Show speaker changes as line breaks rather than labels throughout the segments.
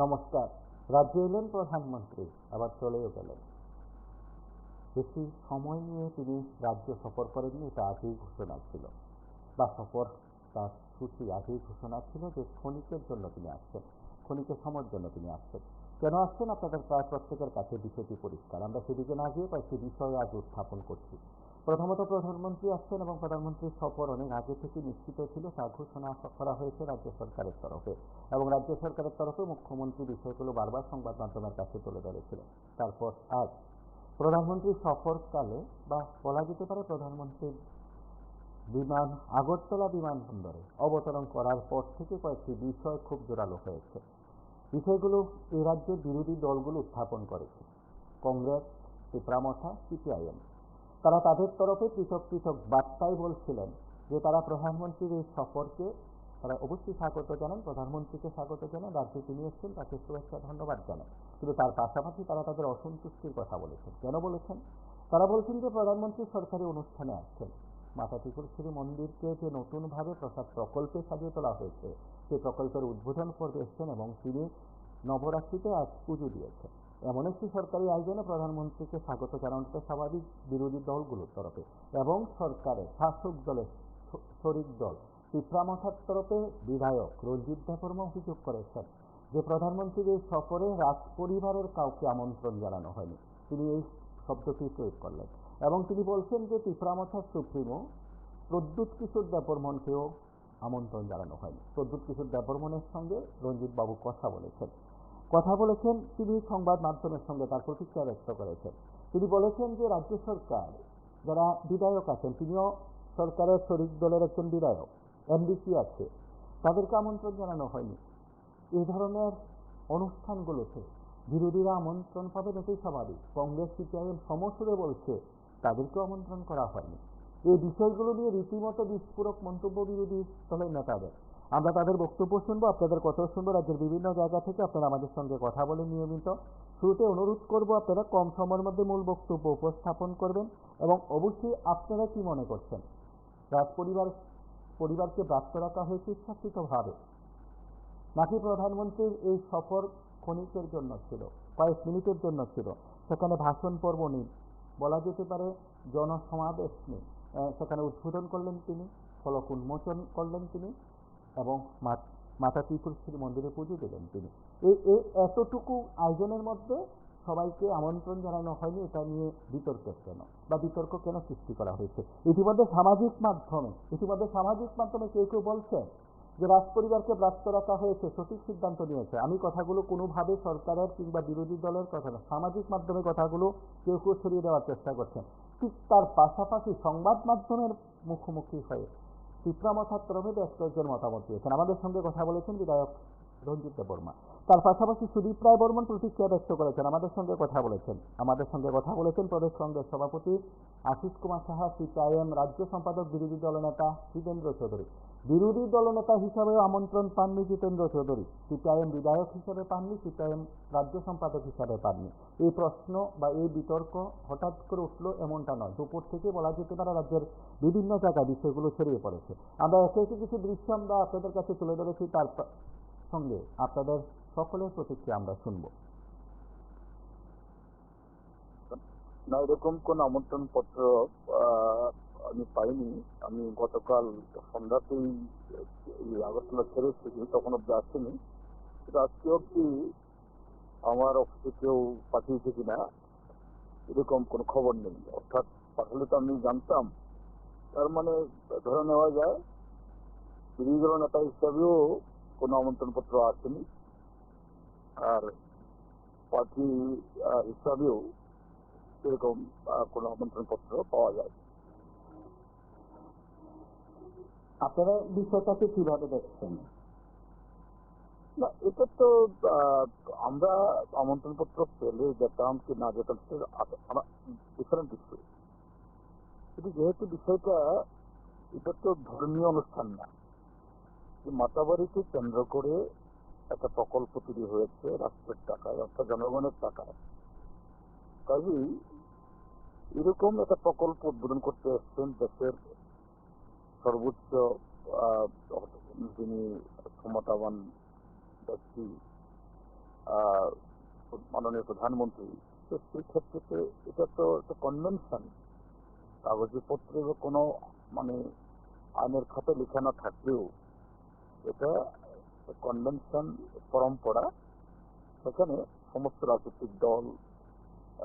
নমস্কার। রাজ্যে এলেন প্রধানমন্ত্রী, আবার চলেও গেলেন। বেশি সময় নিয়ে তিনি রাজ্য সফর করেননি, এটা আগেই ঘোষণা ছিল, বা সফর তার সূচি আগেই ঘোষণা ছিল যে ক্ষণিকের জন্য তিনি আসছেন, ক্ষণিকের সময়ের জন্য তিনি আসছেন। কেন আসছেন আপনাদের প্রায় প্রত্যেকের কাছে বিষয়টি পরিষ্কার। আমরা সেদিকে না গিয়ে কয়েকটি বিষয় আজ উত্থাপন করছি। প্রথমত, প্রধানমন্ত্রী আসছেন এবং প্রধানমন্ত্রীর সফর অনেক আগে থেকে নিশ্চিত ছিল, তা ঘোষণা করা হয়েছে রাজ্য সরকারের তরফে, এবং রাজ্য সরকারের তরফে মুখ্যমন্ত্রী বিষয়গুলো বারবার সংবাদ মাধ্যমের কাছে তুলে ধরেছিলেন। তারপর আজ প্রধানমন্ত্রীর সফরকালে, বা বলা যেতে পারে প্রধানমন্ত্রীর বিমান আগরতলা বিমানবন্দরে অবতরণ করার পর থেকে কয়েকটি বিষয় খুব জোরালো হয়েছে। বিষয়গুলো এই রাজ্যের বিরোধী দলগুলো উত্থাপন করেছে। কংগ্রেস, ত্রিপুরামথা, সিপিআইএম, তারা তাদের তরফে পৃথক পৃথক বার্তায় বলছিলেন যে তারা প্রধানমন্ত্রীর এই সফরকে তারা অবশ্যই স্বাগত জানান, প্রধানমন্ত্রীকে স্বাগত জানান, রাজ্যে তিনি এসছেন তাকে শুভেচ্ছা ধন্যবাদ জানান। কিন্তু তার পাশাপাশি তারা তাদের অসন্তুষ্টির কথা বলেছেন। কেন বলেছেন? তারা বলছেন যে প্রধানমন্ত্রী সরকারি অনুষ্ঠানে আসছেন, মাতা ত্রিপুরেশ্বরী মন্দিরকে যে নতুনভাবে প্রসাদ প্রকল্পে সাজিয়ে তোলা হয়েছে সেই প্রকল্পের উদ্বোধন করতে এসছেন, এবং তিনি নবরাত্রিতে আজ পুজো দিয়েছেন। এমন একটি সরকারি আয়োজনে প্রধানমন্ত্রীকে স্বাগত জানানোটা স্বাভাবিক বিরোধী দলগুলোর তরফে, এবং সরকারের শাসক দলের শরিক দল ত্রিপুরামথার তরফে বিধায়ক রঞ্জিত দেববর্মা অভিযোগ করেছেন যে প্রধানমন্ত্রীর এই সফরে রাজ পরিবারের কাউকে আমন্ত্রণ জানানো হয়নি। তিনি এই শব্দটি প্রয়োগ করলেন, এবং তিনি বলছেন যে ত্রিপুরামথার সুপ্রিমো প্রদ্যুৎ কিশোর দেববর্মনকেও আমন্ত্রণ জানানো হয়নি। প্রদ্যুৎ কিশোর দেববর্মনের সঙ্গে রঞ্জিত বাবু কথা বলেছেন। তিনি সংবাদ মাধ্যমের সঙ্গে তার প্রতিক্রিয়া ব্যক্ত করেছেন। তিনি বলেছেন যে রাজ্য সরকার যারা বিধায়ক আছেন, তিনিও সরকারের শরিক দলের একজন বিধায়ক, এমডিসি আছে, তাদেরকে আমন্ত্রণ জানানো হয়নি। এই ধরনের অনুষ্ঠানগুলোতে বিরোধীরা আমন্ত্রণ পাবেন, এটাই স্বাভাবিক। কংগ্রেস, সিপিআইএম সমসুরে বলছে তাদেরকেও আমন্ত্রণ করা হয়নি। এই বিষয়গুলো নিয়ে রীতিমতো বিস্ফোরক মন্তব্য বিরোধী দলের নেতাদের। আমরা তাদের বক্তব্য শুনবো, আপনাদের কথাও শুনবো রাজ্যের বিভিন্ন জায়গা থেকে। আপনারা আমাদের সঙ্গে কথা বলেন নিয়মিত। শুরুতে অনুরোধ করবো আপনারা কম সময়ের মধ্যে মূল বক্তব্য উপস্থাপন করবেন, এবং অবশ্যই আপনারা কি মনে করছেন, রাজ পরিবারকে ব্যস্ত রাখা হয়েছে ইচ্ছাকৃতভাবে, নাকি প্রধানমন্ত্রীর এই সফর ক্ষণিকের জন্য ছিল, কয়েক মিনিটের জন্য ছিল, সেখানে ভাষণ পর্ব নেই, বলা যেতে পারে জনসমাবেশ নেই, সেখানে উদ্বোধন করলেন তিনি, ফলক উন্মোচন করলেন তিনি, এবং মাতা ত্রিপুরেশ্বরী মন্দিরে পুজো দিলেন তিনি। এই এতটুকু আয়োজনের মধ্যে সবাইকে আমন্ত্রণ জানানো হয়নি, এটা নিয়ে বিতর্ক কেন সৃষ্টি করা হয়েছে? ইতিমধ্যে সামাজিক মাধ্যমে কেউ কেউ বলছেন যে রাজ পরিবারকে ব্যস্ত রাখা হয়েছে, সঠিক সিদ্ধান্ত নিয়েছে। আমি কথাগুলো কোনোভাবে সরকারের কিংবা বিরোধী দলের কথা না, সামাজিক মাধ্যমে কথাগুলো কেউ কেউ ছড়িয়ে দেওয়ার চেষ্টা করছেন। ঠিক তার পাশাপাশি সংবাদ মাধ্যমের মুখোমুখি হয়ে ত্রিপুরামথার তরফে বেশ কয়েকজন মতামত দিয়েছেন। আমাদের সঙ্গে কথা বলেছেন বিধায়ক রঞ্জিত দেববর্মা, তার পাশাপাশি সুদীপ রায় বর্মন প্রতিক্রিয়া ব্যক্ত করেছেন, আমাদের সঙ্গে কথা বলেছেন প্রদেশ কংগ্রেস সভাপতি আশিস কুমার সাহা, সিপিআইএম রাজ্য সম্পাদক বিরোধী দলনেতা জিতেন্দ্র চৌধুরী। বিরোধী দলনেতা হিসাবেও আমন্ত্রণ পাননি জিতেন্দ্র চৌধুরী, সিপিআইএম বিধায়ক হিসেবে পাননি, সিপিআইএম রাজ্য সম্পাদক হিসাবে পাননি। এই প্রশ্ন বা এই বিতর্ক হঠাৎ করে উঠলো এমনটা নয়, দুপুর থেকে বলা যেতে পারে রাজ্যের বিভিন্ন জায়গায় বিষয়গুলো ছড়িয়ে পড়েছে। আমরা একে একে কিছু দৃশ্য আমরা আপনাদের কাছে তুলে ধরেছি, তার সঙ্গে আপনাদের সকলের প্রতিক্রিয়া আমরা শুনব।
না, এরকম কোন আমন্ত্রণ পত্র আমি পাইনি। আমি গতকাল সন্ধ্যাতেই আগরতলা ছেড়ে এসেছি, তখন অব্দি আসেনি। কিন্তু আজকে অব্দি আমার অফিসে কেউ পাঠিয়েছে কিনা এরকম কোনো খবর নেই। অর্থাৎ পাঠালে তো আমি জানতাম। তার মানে ধরে নেওয়া যায় বিরোধী দল নেতা হিসাবেও কোনো আমন্ত্রণ পত্র আসেনি, আর পার্টি হিসাবেও এরকম কোনো আমন্ত্রণ পত্র পাওয়া যায়।
আপনারা বিষয়টাকে কিভাবে দেখছেন?
না, এটা তো আমরা আমন্ত্রণ পত্র পেলে যেতাম কি না যেতাম ডিফারেন্ট ইস্যু। কিন্তু যেহেতু বিষয়টা এটা তো ধর্মীয় অনুষ্ঠান না, মাতাবাড়িকে কেন্দ্র করে একটা প্রকল্প তৈরি হয়েছে রাষ্ট্রের টাকায়, অর্থাৎ জনগণের টাকায়। কাজেই এরকম একটা প্রকল্প উদ্বোধন করতে এসছেন দেশের সর্বোচ্চ যিনি ক্ষমতাবান ব্যক্তি, আহ, মাননীয় প্রধানমন্ত্রী, তো সেই ক্ষেত্রে এটা তো একটা কনভেনশন, কাগজপত্রে বা কোনো মানে আইনের খাতে লেখা না থাকলেও এটা কনভেনশন পরম্পরা। সেখানে সমস্ত রাজনৈতিক দল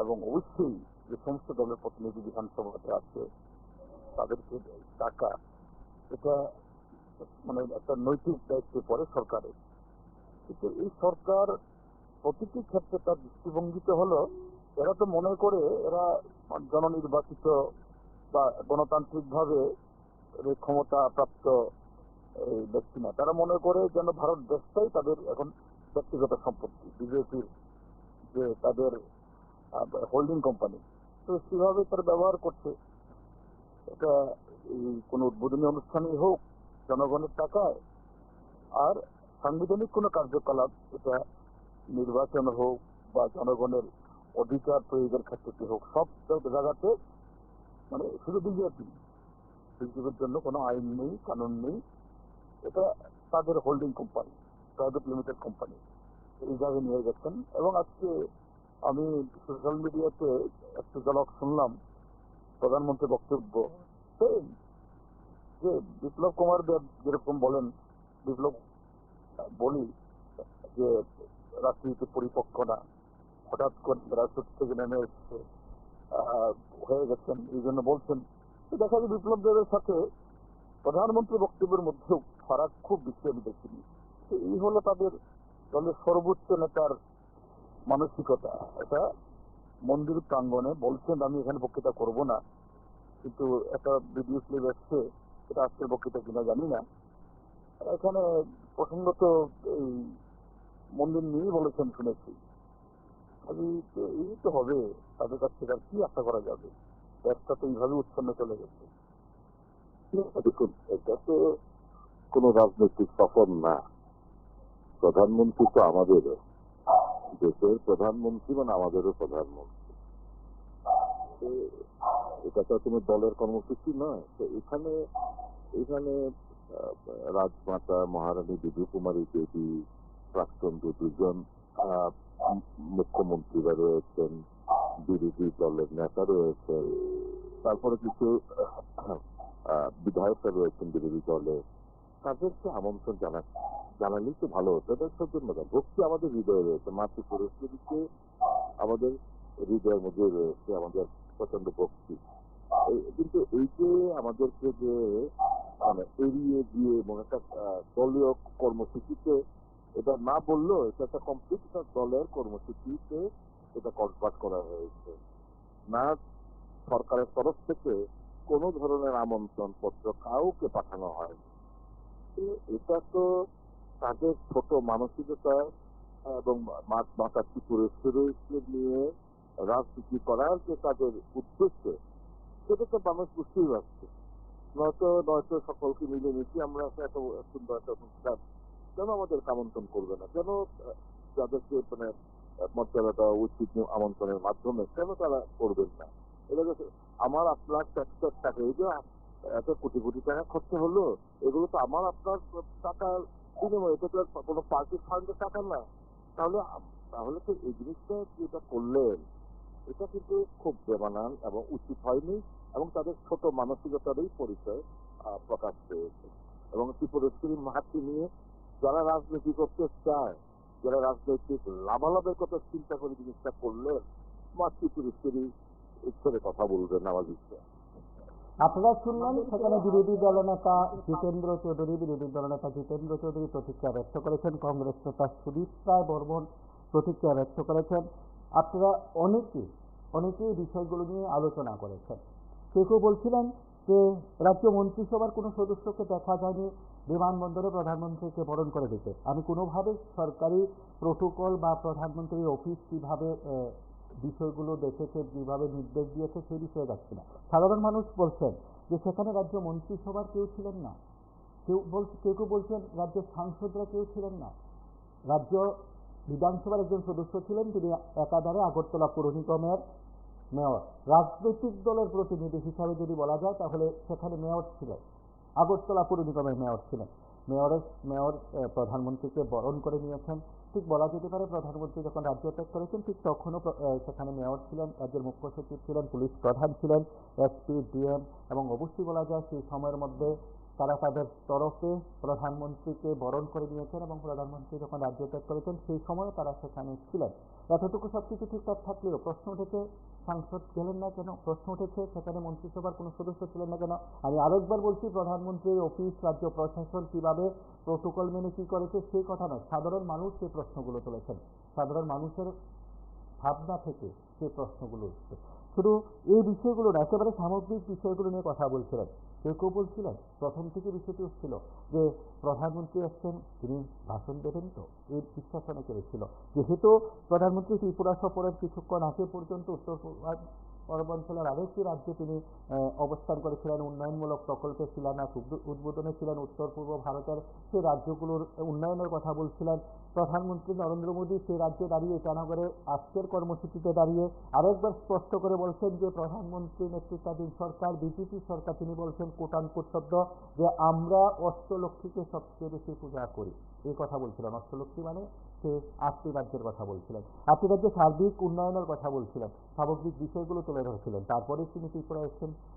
এবং অবশ্যই যে সমস্ত দলের প্রতিনিধি বিধানসভাতে আছে তাদেরকে টাকা, এটা মানে একটা নৈতিক দায়িত্বে পড়ে সরকারের। কিন্তু এই সরকার প্রতিটি ক্ষেত্রে তার দৃষ্টিভঙ্গিতে হলো এরা তো মনে করে এরা জননির্বাচিত বা গণতান্ত্রিক ভাবে ক্ষমতা প্রাপ্ত এই ব্যক্তি না, তারা মনে করে যেন ভারত দেশটাই তাদের এখন ব্যক্তিগত সম্পত্তি, বিজেপির যে তাদের হোল্ডিং কোম্পানি। তো সেভাবে তারা ব্যবহার করছে। এটা এই কোনো উদ্বোধনী অনুষ্ঠানই হোক জনগণের টাকায়, আর সাংবিধানিক কোনো কার্যকলাপ, এটা নির্বাচন হোক বা জনগণের অধিকার প্রয়োগের ক্ষেত্রে হোক, সব জায়গাতে মানে শুধু বিজেপির জন্য কোনো আইন নেই, কানুন নেই। এটা তাদের holding company, private limited company, এই জায়গায় নিয়ে গেছেন। এবং আজকে আমি সোশ্যাল মিডিয়াতে একটা ঝলক শুনলাম প্রধানমন্ত্রীর বক্তব্য, সেই যে বিপ্লব কুমার দেব যেরকম বলেন, বিপ্লব বলি যে রাজনীতি পরিপক্ক না, হঠাৎ করে রাজনীতি থেকে নেমে এসছে হয়ে গেছেন, এই জন্য বলছেন। তো দেখা যায় বিপ্লব দেবের সাথে প্রধানমন্ত্রীর বক্তব্যের মধ্যেও ফারাক খুব বেশি আমি দেখিনি। তো এই হলো তাদের দলের সর্বোচ্চ নেতার মানসিকতা। এটা মন্দির প্রাঙ্গণে বলছেন, আমি এখানে বক্তৃতা করব না, কিন্তু একটা ভিডিও ক্লিপ এসছে, এটা আজকের বক্তৃতা কিনা জানি না, এখানে প্রসঙ্গত এই মন্দির নিয়েই বলেছেন শুনেছি। আমি এই তো হবে, তাদের কাছ থেকে আর কি আশা করা যাবে, দেশটা তো এইভাবে উচ্ছন্ন চলে গেছে।
দেখুন, এটা তো কোনো রাজনৈতিক সফর না। প্রধানমন্ত্রী তো আমাদেরও দেশের প্রধানমন্ত্রী, মানে আমাদেরও প্রধানমন্ত্রী। তো এটা তো কোনো দলের কর্মসূচি নয়। তো এখানে এখানে রাজমাতা মহারানী বিদু কুমারী দেবী, প্রাক্তন দুজন মুখ্যমন্ত্রীরা রয়েছেন, বিরোধী দলের নেতা রয়েছেন, তারপরে কিছু বিধায়করা রয়েছেন বিরোধী দলে। তাদেরকে আমন্ত্রণ জানালেই তো ভালো হতো। এটা সৌজন্যতা, ভক্তি আমাদের হৃদয়ে রয়েছে, মাতৃপুরেশ্বরীকে আমাদের হৃদয়ের মধ্যে রয়েছে, আমাদের প্রচন্ড ভক্তি। কিন্তু এই যে আমাদেরকে যে মানে এড়িয়ে দিয়ে মনে একটা দলীয় কর্মসূচিতে এটা না বললেও, এটা একটা কমপ্লিট দলের কর্মসূচিতে এটা কনভার্ট করা হয়েছে। না সরকারের তরফ থেকে কোনো ধরনের আমন্ত্রণ পত্র কাউকে পাঠানো হয়নি। এটা তো তাদের ছোট মানসিকতা এবং মাতা ত্রিপুরেশ্বরীকে নিয়ে রাজনীতি করার যে তাদের উদ্দেশ্য, সেটা তো মানুষ বুঝতেই পারছে। নয়তো সকলকে মিলেমিশে আমরা এত সুন্দর একটা অনুষ্ঠান কেন আমাদেরকে আমন্ত্রণ করবে না, কেন যাদেরকে মানে মর্যাদা দেওয়া উচিত আমন্ত্রণের মাধ্যমে কেন তারা করবেন না। এটা আমার আপনার ট্যাক্সের টাকা, এই যে এত কোটি কোটি টাকা খরচা হলো, এগুলো তো আমার আপনার টাকার বিনিময়ে, এটা তো কোনো পার্টির ফান্ডের টাকা না। তাহলে তো এই জিনিসটা যেটা করলেন, এটা কিন্তু খুব বেমানান এবং উচিত হয়নি, এবং তাদের ছোট মানসিকতারই পরিচয় প্রকাশ পেয়েছে। এবং ত্রিপুরেশ্বরী মাহাত্মী নিয়ে যারা রাজনীতি করতে চায়, যারা রাজনৈতিক লাভালাভের কথা চিন্তা করে জিনিসটা করলেন, মা ত্রিপুরেশ্বরী ছেড়ে কথা বলবেন আমার বিশ্বাস।
আপনারা শুনলেন সেখানে বিরোধী দলনেতা জিতেন্দ্র চৌধুরী প্রতিক্রিয়া ব্যক্ত করেছেন, কংগ্রেস নেতা সুদীপ রায় বর্মন প্রতিক্রিয়া ব্যক্ত করেছেন। আপনারা অনেকেই বিষয়গুলো নিয়ে আলোচনা করেছেন। কেউ বলছিলেন যে রাজ্য মন্ত্রিসভার কোনো সদস্যকে দেখা যায়নি বিমানবন্দরে প্রধানমন্ত্রীকে বরণ করে দিতে। আমি কোনোভাবে সরকারি প্রোটোকল বা প্রধানমন্ত্রীর অফিস কিভাবে বিষয়গুলো দেখেছে, যেভাবে নির্দেশ দিয়েছে সেই বিষয়ে যাচ্ছি না। সাধারণ মানুষ বলছেন যে সেখানে রাজ্য মন্ত্রিসভার কেউ ছিলেন না, কেউ বলছেন রাজ্যের সাংসদরা কেউ ছিলেন না। রাজ্য বিধানসভার একজন সদস্য ছিলেন, তিনি একাধারে আগরতলা পৌর নিগমের মেয়র। রাজনৈতিক দলের প্রতিনিধি হিসাবে যদি বলা যায় তাহলে সেখানে মেয়র ছিলেন, আগরতলা পৌর নিগমের মেয়র ছিলেন। মেয়র প্রধানমন্ত্রীকে বরণ করে নিয়েছেন, ঠিক বলা যেতে পারে প্রধানমন্ত্রী যখন রাজ্য ত্যাগ করেছেন ঠিক তখনও সেখানে মেয়র ছিলেন, রাজ্যের মুখ্য সচিব ছিলেন, পুলিশ প্রধান ছিলেন, এসপি, ডিএম, এবং অবশ্যই বলা যায় সেই সময়ের মধ্যে তারা তাদের তরফে প্রধানমন্ত্রীকে বরণ করে নিয়েছেন এবং প্রধানমন্ত্রী যখন রাজ্য ত্যাগ করেছেন সেই সময় তারা সেখানে ছিলেন। এতটুকু সবকিছু ঠিকঠাক থাকলেও প্রশ্ন উঠেছে সাংসদ গেলেন না কেন, প্রশ্ন উঠেছে সেখানে মন্ত্রিসভার কোনো সদস্য ছিলেন না কেন। আমি আরেকবার বলছি, প্রধানমন্ত্রীর অফিস, রাজ্য প্রশাসন কিভাবে প্রোটোকল মেনে কি করেছে সেই কথা নয়, সাধারণ মানুষ সেই প্রশ্নগুলো তুলেছেন, সাধারণ মানুষের ভাবনা থেকে সেই প্রশ্নগুলো উঠছে। শুধু এই বিষয়গুলো না, একেবারে সামগ্রিক বিষয়গুলো নিয়ে কথা বলছিলেন। কেউ বলছিলেন, প্রথম থেকে বিষয়টি উঠছিল যে প্রধানমন্ত্রী আসছেন, তিনি ভাষণ দেবেন, তো এই বিশ্বাস অনেকের ছিল। যেহেতু প্রধানমন্ত্রী ত্রিপুরা সফরের কিছুক্ষণ আগে পর্যন্ত উত্তর পূর্বাঞ্চলের আরেকটি রাজ্যে তিনি অবস্থান করেছিলেন, উন্নয়নমূলক প্রকল্পের শিলান্যাস উদ্বোধনে ছিলেন, উত্তর পূর্ব ভারতের সেই রাজ্যগুলোর উন্নয়নের কথা বলছিলেন। প্রধানমন্ত্রী নরেন্দ্র মোদী সেই রাজ্যে দাঁড়িয়ে ইটানগরে আজকের কর্মসূচিতে দাঁড়িয়ে আরেকবার স্পষ্ট করে বলছেন যে প্রধানমন্ত্রী নেতৃত্বাধীন সরকার, বিজেপি সরকার, তিনি বলছেন কোটানকোট শব্দ যে আমরা অষ্টলক্ষ্মীকে সবচেয়ে বেশি পূজা করি, এই কথা বলছিলেন। অষ্টলক্ষ্মী মানে সে 8টি রাজ্যের কথা বলছিলেন, 8টি রাজ্যের সার্বিক উন্নয়নের কথা বলছিলেন, সামগ্রিক বিষয়গুলো তুলে ধরছিলেন। তারপরে তিনি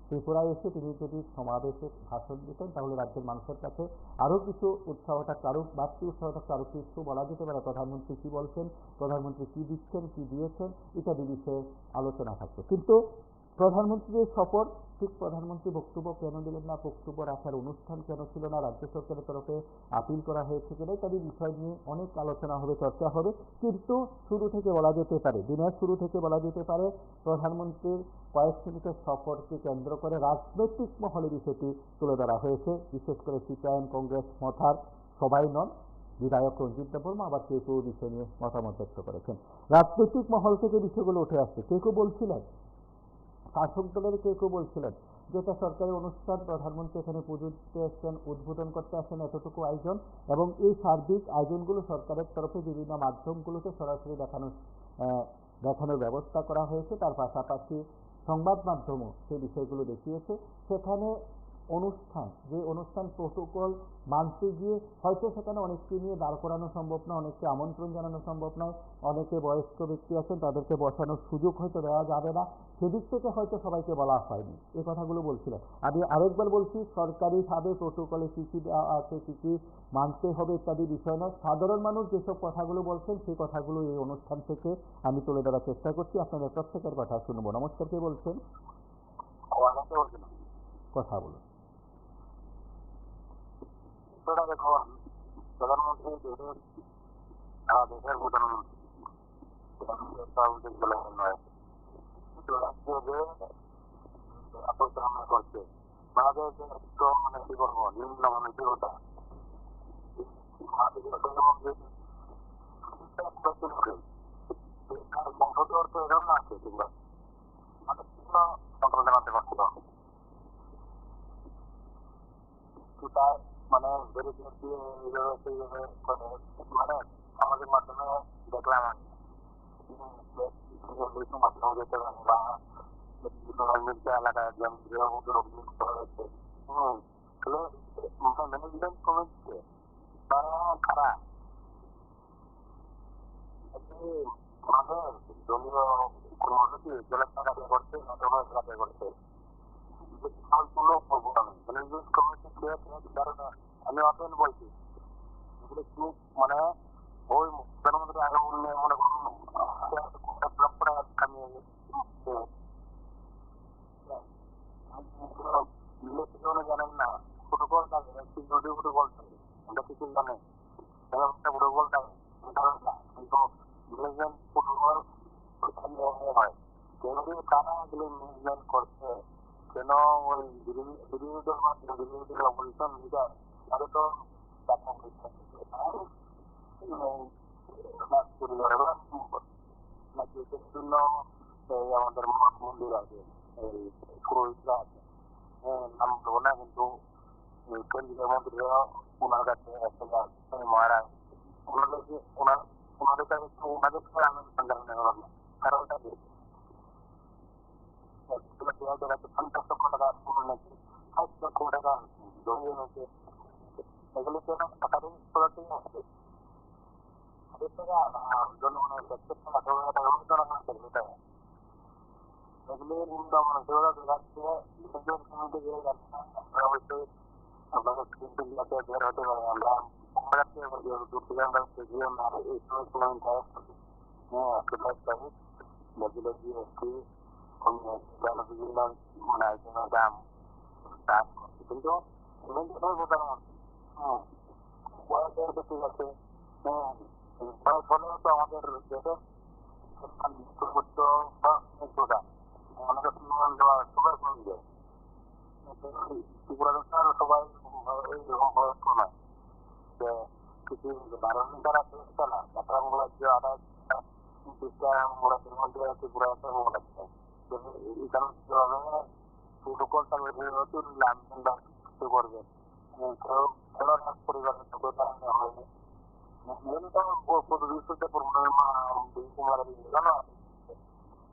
ত্রিপুরায় এসে তিনি যদি সমাবেশে ভাষণ দিতেন তাহলে রাজ্যের মানুষের কাছে আরও কিছু উৎসাহ থাকতো, আরও বাড়তি উৎসাহ থাকতো, আরও কিছু বলা যেতে পারে প্রধানমন্ত্রী কী বলছেন, প্রধানমন্ত্রী কী দিচ্ছেন, কী দিয়েছেন ইত্যাদি বিষয়ে আলোচনা থাকতো। কিন্তু প্রধানমন্ত্রীর সফর, ঠিক প্রধানমন্ত্রী বক্তব্য কেন দিলেন না, বক্তব্য রাখার অনুষ্ঠান কেন ছিল না, রাজ্য সরকারের তরফে আপিল করা হয়েছে কিনা ইত্যাদি বিষয় নিয়ে অনেক আলোচনা হবে, চর্চা হবে। কিন্তু শুরু থেকে বলা যেতে পারে, দিনের শুরু থেকে বলা যেতে পারে প্রধানমন্ত্রীর কয়েক মিনিটের সফরকে কেন্দ্র করে রাজনৈতিক মহলে বিষয়টি তুলে ধরা হয়েছে। বিশেষ করে সিপিআইএম, কংগ্রেস, মথার সবাই নন, বিধায়ক রঞ্জিত দেববর্মা আবার কেউ বিষয় নিয়ে মতামত ব্যক্ত করেছেন। রাজনৈতিক মহল থেকে বিষয়গুলো উঠে আসছে। কেউ বলছিলেন, শাসক দলের কেউ বলছিলেন যে এটা সরকারি অনুষ্ঠান, প্রধানমন্ত্রী এখানে পুজো দিতে আসছেন, উদ্বোধন করতে আসেন, এতটুকু আয়োজন, এবং এই সার্বিক আয়োজনগুলো সরকারের তরফে বিভিন্ন মাধ্যমগুলোতে সরাসরি দেখানোর ব্যবস্থা করা হয়েছে। তার পাশাপাশি সংবাদ মাধ্যমও সেই বিষয়গুলো দেখিয়েছে। সেখানে যে অনুষ্ঠান প্রোটোকল মানতে গিয়ে হয়তো সেখানে অনেককে নিয়ে দাঁড় করানো সম্ভব না, অনেককে আমন্ত্রণ জানানো সম্ভব নয়, অনেকে বয়স্ক ব্যক্তি আছেন তাদেরকে বসানোর সুযোগ হয়তো দেওয়া যাবে না, সেদিক থেকে হয়তো সবাইকে বলা হয়নি, এই কথাগুলো বলছিলেন। আমি আরেকবার বলছি, সরকারিভাবে প্রোটোকলে কী কী দেওয়া আছে, কী কী মানতে হবে ইত্যাদি বিষয় নয়, সাধারণ মানুষ যেসব কথাগুলো বলছেন সেই কথাগুলো এই অনুষ্ঠান থেকে আমি তুলে ধরার চেষ্টা করছি। আপনাদের প্রত্যেকের কথা শুনবো। নমস্কার, কে বলছেন? কথা বলুন।
দেখুন, প্রধানমন্ত্রী দেশের প্রধানমন্ত্রী বলে নয়, রাজ্যে করছে বাংলাদেশের মানে কি বলবো, নিম্ন মানসিকতা বংশধর তো এরকম না আছে, কিংবা জানাতে পারছিল তার মানে মানে সামাজিক মাধ্যমে দেখলাম এলাকায় ম্যানেজমেন্ট কমিটিতে তারা খারাপ আমাদের দলীয় কর্মসূচি জেলা চাকরি করছে, চাকরি করছে, ম্যানেজমেন্ট কমিটি কারণে আমি অপেন বলছি খুব মানে ওই প্রধানমন্ত্রী আগে উন্নয়ন মনে করুন জানেন না, প্রোটোকল থাকে প্রোটোকল থাকে, আমরা কিছু জানে প্রোটোকল থাকে, কিন্তু ম্যানেজমেন্ট প্রোটোকল হয় কেন তারা এগুলো ম্যানেজমেন্ট করছে, কেন ওই বিরোধী দল অপোজিশন লিডার তাদের তো জন্য আমাদের মঠ মন্দির আছে, এই পুরোহিতরা আছে, নাম বলবো না, কিন্তু কেন্দ্রীয় মন্ত্রীরা ওনার কাছে মহারাজ ওনাদের কাছে আমি কারণটা কি 50 লক্ষ টাকা নাকি 60 লক্ষ টাকা জমিয়ে নিয়েছে, এগুলো কেন টাকারই আছে। জনগণের এগুলি সেগুলো যাচ্ছে অবশ্যই আপনাদের বের হতে পারে আমরা দূর থেকে আমরা এই সময় বলছিল জিএসটি বিভিন্ন মানে দাম কিন্তু ঠিক আছে ফলে তো আমাদের দেশে সর্বোচ্চ অনেক সবাই কমে যায় ত্রিপুরা সবাই এইরকম বয়স্ক নয় যে কিছু 12 তারা চেষ্টা না রাজ্য আদায় ত্রিপুরা এই কারণে প্রোটোকলটা নতুন শুরু করবে খেলার পরিবারের হয়নি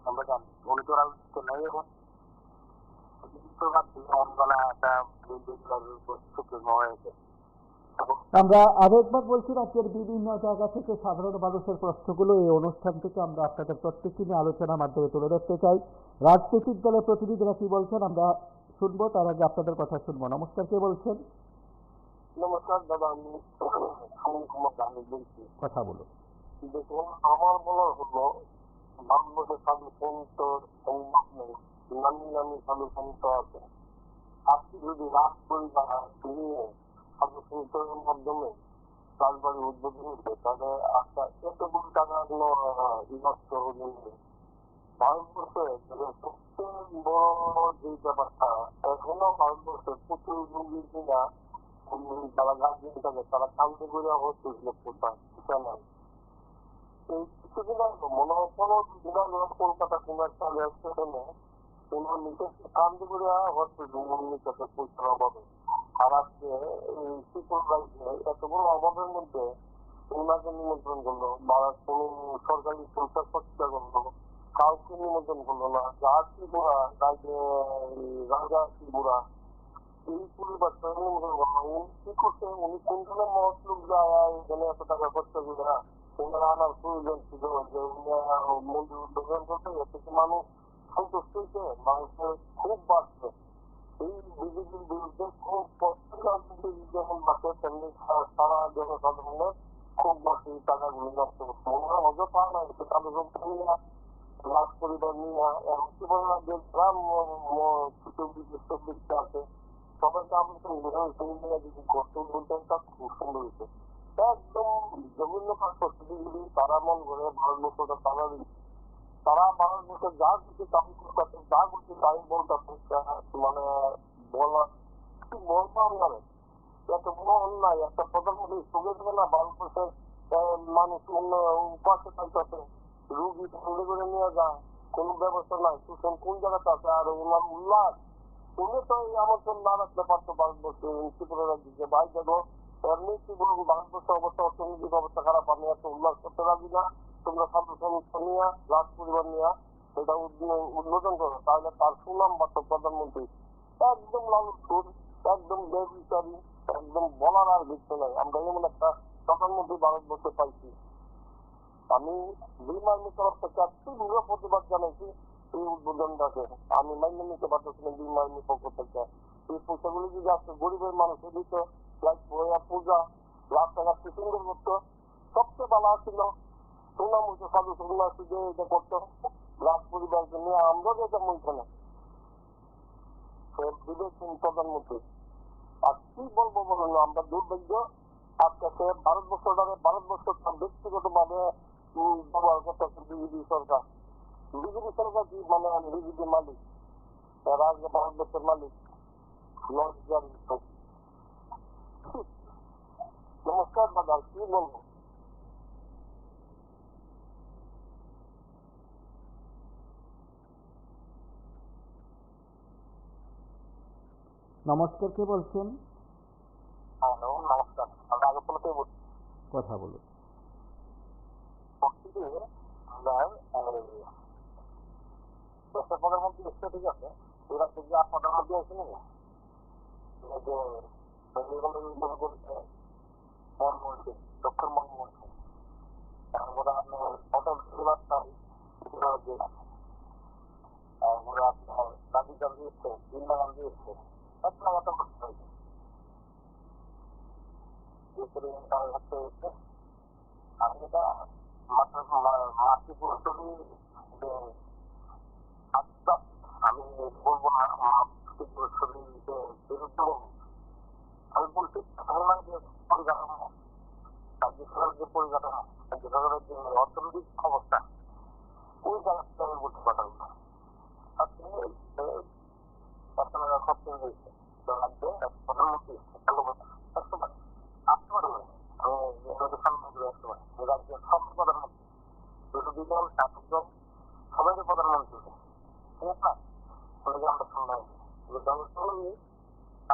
আমরা জানি উনি তো রাজনীতি নেই এখন
আমরা আরো একবার বলছি, রাজ্যের বিভিন্ন জায়গা থেকে সাধারণ মানুষের প্রশ্নগুলো এই অনুষ্ঠান থেকে আমরা আপনাদের প্রত্যেকটি নিয়ে আলোচনার মাধ্যমে তুলে ধরতে চাই। রাজনৈতিক দলের প্রতিনিধিরা কি বলছেন আমরা শুনবো, তার আগে আপনাদের কথা শুনবো। নমস্কার, কে বলছেন?
নমস্কার দাদা, আমি সুনীল কুমার গান্ধী বলছি।
কথা বলুন।
দেখুন, আমার বলার হলো ভারতবর্ষের সাধু সন্ত সংবাদ নেই, নামি নামি সাধু সন্ত আছে। আজকে যদি রাজ পরিবার নিয়ে সাধু সন্তের মাধ্যমে রাজবাড়ি উদ্বোধন হচ্ছে, তাহলে একটা এত কোটি টাকা নষ্ট হয়ে ভারতবর্ষে সবচেয়ে বড় যে ব্যাপারটা এখনো ভারতবর্ষে প্রচুর রোগী কিনা তারা গাছ দিয়ে থাকে, তারা কান্দে করে হচ্ছে এই কিছুদিন আগে মনে হয় কলকাতা কোন একটা রেল স্টেশনে তোমার নিচে কান্দে করে হচ্ছে নিচে পৌঁছার অভাবে। আর আজকে এই সুপারভাইজে এত বড় অভাবের মধ্যে ওনাকে নিমন্ত্রণ করলো বা কোন সরকারি সংসার প্রতিষ্ঠা করলো, কাউকে নিমন্ত্রণ করলো না। যার ত্রিপুরা রাজা ত্রিপুরা এই পরিবারটা নিমন্ত্রণ করলো। উনি কি করছে, উনি কোন ধরনের মহৎ লোক যায় এখানে এত টাকা খরচা করে ওনারা আনার প্রয়োজন ছিল যে মন্দির উদ্বোধন করতে, এতে মানুষ সন্তুষ্ট হয়েছে, মানুষের খুব বাড়ছে। এই বিজেপির বিরুদ্ধে খুব যখন বাড়ছে তেমনি সারা জনসাধারণের খুব বাড়ছে টাকাগুলি নষ্ট করছে। ওনারা অযথা না তাদের রাজ পরিবার নিয়ে এমনকি যে গ্রাম কিছু বিশিষ্ট ব্যক্তি আছে সবাইকে আমন্ত্রণ করে যদি গর্ত বলতেন তা খুব সুন্দর হয়েছে। একদম জঘন্য কাজ করছে যেগুলি তারা মন করে ভারতবর্ষটা তারা দিচ্ছে। তারা ভারতবর্ষে যা কিছু দাবি করতে যা করছে তাই বলতে মানে বলা কি বলতাম না এত বড় অন্যায়। একটা প্রধানমন্ত্রী সুখে থাকে না ভারতবর্ষের মানুষ উপাসে থাকতে রুগী ঠান্ডা করে নিয়ে যায়, কোন ব্যবস্থা নাই। সুষম কোন জায়গাতে আছে আর ওনার উল্লাস উনি তো এই আমন্ত্রণ না রাখতে পারতো ভারতবর্ষে ত্রিপুরা রাজ্যে। ভাই দেখো এমনি কি বলবো, ভারতবর্ষের অবস্থা অর্থনৈতিক অবস্থা খারাপ, আমি একটা উল্লাস করতে রাজি না। তোমরা সাধু সন্ত নিয়ে রাজ পরিবার নিয়ে এটা উদ্বোধন করো, তাহলে তার সুনাম বাড়ত প্রধানমন্ত্রী। একদম লালুর একদম বেবিচারী, একদম বলার আর ভিত্তি নাই। আমরা এমন একটা প্রধানমন্ত্রী ভারতবর্ষে পাইছি। আমি বিমানের তরফ থেকে তীব্র প্রতিবাদ জানাইছি এই উদ্বোধনটাকে। আমি মাইনে নিতে পারতেছিলাম বিমানের পক্ষ থেকে। এই পয়সাগুলি যদি আজকে গরিবের মানুষের দিত, পূজা রাস্তাঘাট কি সুন্দর করতো, সবচেয়ে ভালো ছিল। সুনাম হচ্ছে সাধু সন্ন্যাসী যে এটা করতো রাজ পরিবারকে নিয়ে, আমরা যেটা মনে না বিদেশী প্রধানমন্ত্রী। আর কি বলবো বলুন, আমরা দুর্ভাগ্য আজকে সে ভারতবর্ষটাকে ভারতবর্ষ ব্যক্তিগত ভাবে ব্যবহার করতেছে বিজেপি সরকার। বিজেপি সরকার কি মানে বিজেপি মালিক, রাজ্য ভারতবর্ষের মালিক। নমস্কার দাদা, কি বলবো?
নমস্কার, কে বলছেন?
হ্যালো, নমস্কার।
কথা বলুন।
দশটা পদের মধ্যে এসছে, ঠিক আছে। এরা থেকে 8 পদের মধ্যে আছে না দক্ষিণ মনমোহন সিং থেকে তারপরে আপনার রাজীব গান্ধী এসছে, ইন্দিরা গান্ধী এসছে, একটা মতো করতে হয়েছে। আমি এটা মাতৃপুরুষী যে আত্মা, আমি বলবো না মাতৃপুরুষী যে বিরুদ্ধে, আমি বলছি যে পরিকাঠামো, রাজ্য সরকারের যে পরিকাঠামো, রাজ্য সরকারের যে অর্থনৈতিক অবস্থা, ওই জায়গাটা আমি বলতে পারলাম না। আপনারা খরচ হয়েছে রাজ্যে প্রধানমন্ত্রী একসময় 8 বার হয়েছে, আমি রাজ্যের সব প্রধানমন্ত্রী, বিরোধী দল, শাসক দল, সবাই প্রধানমন্ত্রী, ঠিক আছে না? আমরা শুনলাম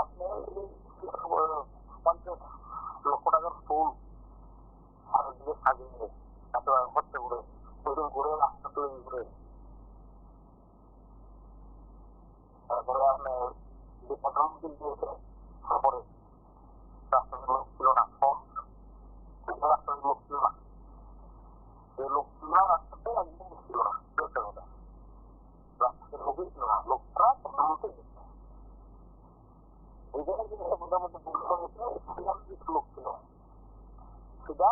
আপনি 50 লক্ষ টাকার ফুল ভারত দিকে সাজিয়ে এত খরচ করে ওইরকম করে রাস্তা তৈরি করে, তারপরে আপনার যে প্রধানমন্ত্রী দিয়েছে খবরে রাস্তার লোক ছিল না, রাস্তার লোক ছিল না, যে লোক ছিল না রাস্তাতে একদম ছিল না, কথা রাস্তার লোকই ছিল না, লোকটা প্রধানমন্ত্রী ওই জায়গায় যে প্রধানমন্ত্রী কিছু লোক ছিল সেটা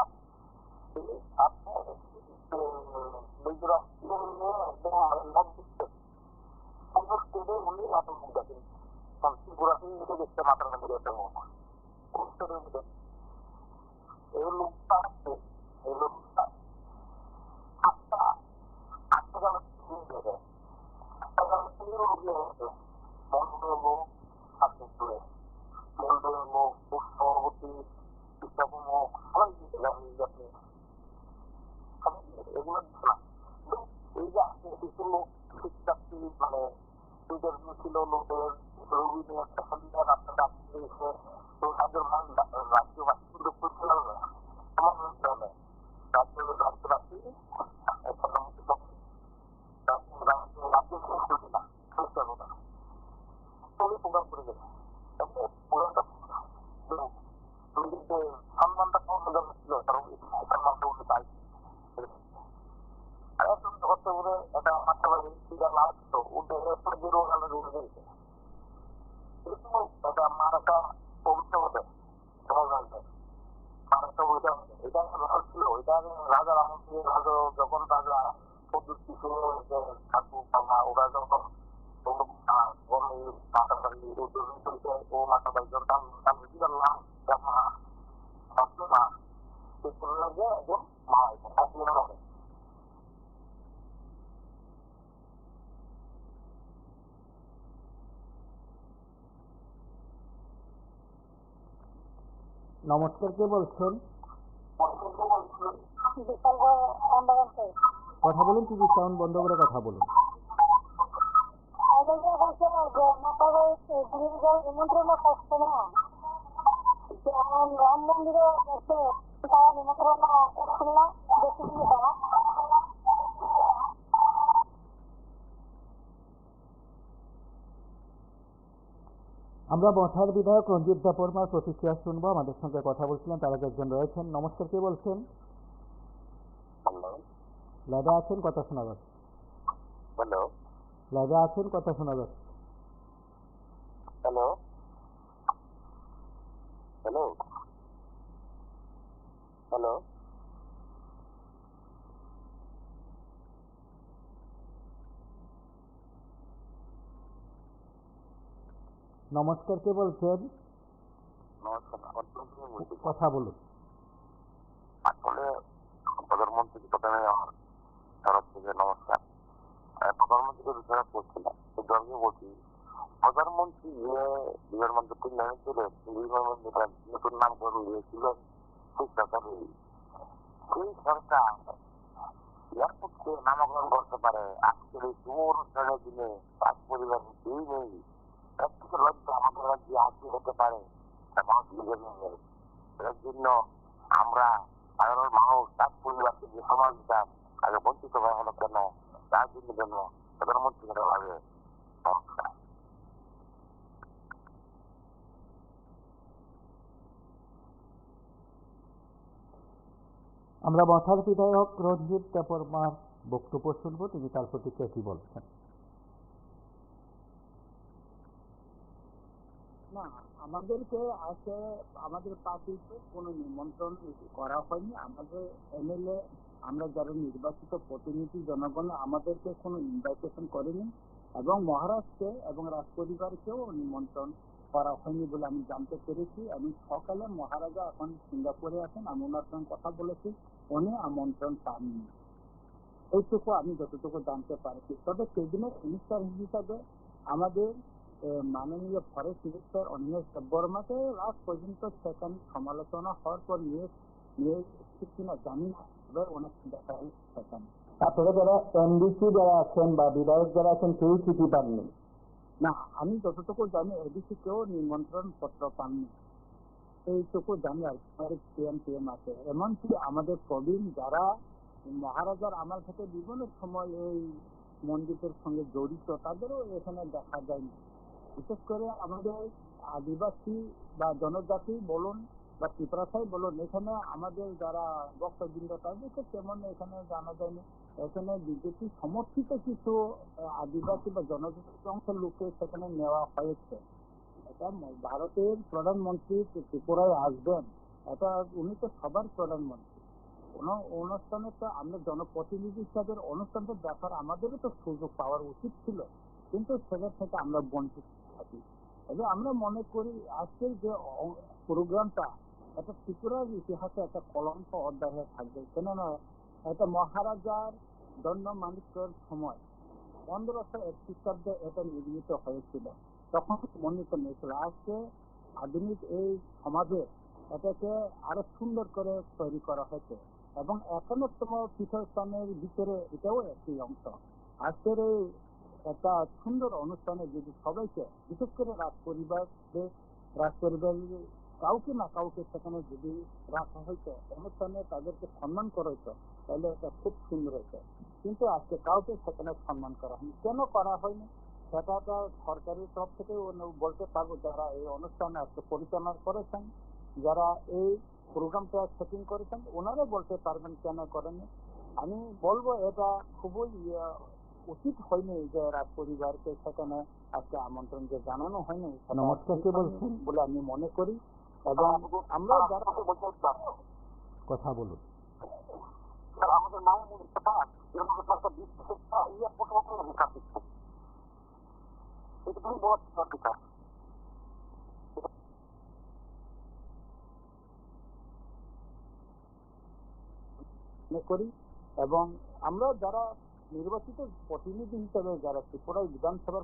আপনার উনি নাটক মুখ দেখেন ত্রিপুরাতেই দেখতে মাথার মধ্যে একটা মুখ, এই লোকটা আছে, এই লোকটা আটটা মন্ডলের লোক আপনি করে মন্ডলের লোক সভাপতি শিক্ষাপক সবাই আপনি এগুলো দিচ্ছে না। এই যে আপনি কিছু লোক শিক্ষার্থী মানে ইন্টারভিউ ছিল লোকের রোগী নিয়ে একটা সন্ধ্যা আপনার ডাক্তার এসে তো তাদের রাজ্যবাসী কিন্তু করতে পারবে না, আমার মনে হবে রাজ্যবাসী প্রোগ্রাম করে গেছে সম্মানটা ছিল সম্মানটা উঠে চাই করতে করে এটা মাথা বাড়ি লাভ ছিল উঠে উঠে গেছে, এটা মারাটা পবিত্র হতে মারাটা ওইটা এটা ছিল, ওইটা রাজার আমল রাজা যখন রাজা পদ্ধতি শুরু হয়েছে ঠাকুর বাবা ওরা যখন মাথা বাড়ি ও মাথা বাড়ি যখন লাভ একদম মা হবে।
নমস্কার, কে বলছেন? কথা বলুন, টিভি সাউন্ড বন্ধ করে কথা বলুন।
নিমন্ত্রণ করছে না, যেমন রাম মন্দিরে গেছে তারা নিমন্ত্রণ করছিল না, দেখেছিল তারা।
আমরা মঠার বিধায়ক রঞ্জিত দেববর্মার প্রতিক্রিয়া শুনবো। আমাদের সঙ্গে কথা বলছিলেন, তার আগে একজন রয়েছেন। নমস্কার, কে বলছেন? লাইভে আছেন, কথা শোনা যাচ্ছে।
হ্যালো,
লাইভে আছেন, কথা শোনা যাচ্ছে।
হ্যালো, হ্যালো, হ্যালো,
নমস্কার, কে বলছেন?
নমস্কার,
কথা বলুন।
আসলে প্রধানমন্ত্রীকে প্রথমে আমার তরফ থেকে নমস্কার। প্রধানমন্ত্রীকে বিষয়ে বলছিলাম, দলকে বলছি প্রধানমন্ত্রী যে বিমানবন্দরটি নেমেছিলেন, বিমানবন্দরটা নতুন নামকরণ দিয়েছিলেন সেই সরকারই, সেই সরকার এয়ারপোর্টকে নামকরণ করতে পারে আজকের এই সুবর্ণ শ্রেণীর দিনে পাঁচ পরিবারের কেউ নেই। এর থেকে লজ্জা আমাদের রাজ্যে আজকে হতে পারে এর জন্য আমরা সাধারণ মানুষ তার পরিবারকে যে সমাজ দিতাম আগে বঞ্চিত হয়ে হলো কেন, তার জন্য প্রধানমন্ত্রী ভাবে নমস্কার।
আমরা মঠার বিধায়ক রঞ্জিত দেববর্মার বক্তব্য শুনবো, তিনি তার প্রতিক্রিয়া কি বলছেন।
না, আমাদেরকে আজকে আমাদের পার্টিতে কোনো নিমন্ত্রণ করা হয়নি। আমাদের এমএলএ, আমরা যারা নির্বাচিত প্রতিনিধি জনগণ, আমাদেরকে কোনো ইনভাইটেশন করেনি এবং মহারাজকে এবং রাজপরিবারকেও নিমন্ত্রণ করা হয়নি বলে আমি জানতে পেরেছি। আমি সকালে মহারাজা এখন সিঙ্গাপুরে আছেন, আমি ওনার সঙ্গে কথা বলেছি, উনি আমন্ত্রণ পাননি। এইটুকু আমি যতটুকু জানতে পারছি। তবে সেদিনের মিনিস্টার হিসাবে আমাদের মাননীয় ফরেস্ট মিনিস্টার অনিমেষ দেববর্মাকে লাস্ট পর্যন্ত সেখানে সমালোচনা হওয়ার পর নিয়ে কিনা জানি না, তবে অনেক দেখা সেখানে।
আপনারা যারা এমডিসি যারা আছেন বা বিধায়ক যারা আছেন কেউ চিঠি পাননি?
না, আমি যতটুকু জানি এডিসি কেউ নিমন্ত্রণ পত্র পাননি, এইটুকু জানি। আর পিএম আছে, এমনকি আমাদের প্রবীণ যারা মহারাজার আমল থেকে বিভিন্ন সময় এই মন্দিরের সঙ্গে জড়িত, তাদেরও এখানে দেখা যায়নি। বিশেষ করে আমাদের আদিবাসী বা জনজাতি বলুন বা ত্রিপুরাসাই বলুন, এখানে আমাদের যারা বক্তবৃন্দ তাদেরকে তেমন এখানে জানা যায়নি। এখানে বিজেপি সমর্থিত কিছু আদিবাসী বা জনজাতি অংশের লোককে সেখানে নেওয়া হয়েছে। এটা ভারতের প্রধানমন্ত্রী ত্রিপুরায় আসবেন, এটা উনি তো সবার প্রধানমন্ত্রী। কোন অনুষ্ঠানে তো আমরা জনপ্রতিনিধি হিসাবে অনুষ্ঠানটা দেখার আমাদেরও তো সুযোগ পাওয়ার উচিত ছিল, কিন্তু সেটা থেকে আমরা বঞ্চিত থাকি। তবে আমরা মনে করি আজকের যে প্রোগ্রামটা, এটা ত্রিপুরার ইতিহাসে একটা কলঙ্ক অধ্যায় হয়ে থাকবে। কেননা এটা মহারাজার দণ্ড মাণিক্যের সময় 1501 খ্রিস্টাব্দে এটা নির্মিত হয়েছিল, তখন মনোনীত হয়েছিল। আজকে আধুনিক এই সমাজে এটাকে আরো সুন্দর করে তৈরি করা হয়েছে এবং একান্নতম পীঠস্থানের ভিতরে এটাও একটি অংশ। আজকের এই একটা সুন্দর অনুষ্ঠানে যদি সবাইকে, বিশেষ করে রাজপরিবারের কাউকে না কাউকে সেখানে যদি রাখা হইতো, অনুষ্ঠানে তাদেরকে সম্মান করা হইতো, তাহলে এটা খুব সুন্দর হতো। কিন্তু আজকে কাউকে সেখানে সম্মান করা হয়নি। কেন করা হয়নি সেটা সরকারের তরফ থেকে বলতে পারবো। যারা এই অনুষ্ঠানে আজকে পরিচালনা করেছেন, যারা এই প্রোগ্রামটা সেটিং করেছেন, ওনারা বলতে পারবেন কেন করেনি। আমি বলবো এটা খুবই উচিত হয়নি যে রাজপরিবারকে সেখানে আজকে আমন্ত্রণ যে জানানো হয়নি
নমস্কার, কে বলছেন
বলে আমি মনে করি। এবং আমরা যারা
কথা বলুন।
আমাদের মাননীয়
মনে করি এবং আমরা যারা নির্বাচিত প্রতিনিধি হিসাবে, যারা ত্রিপুরা বিধানসভার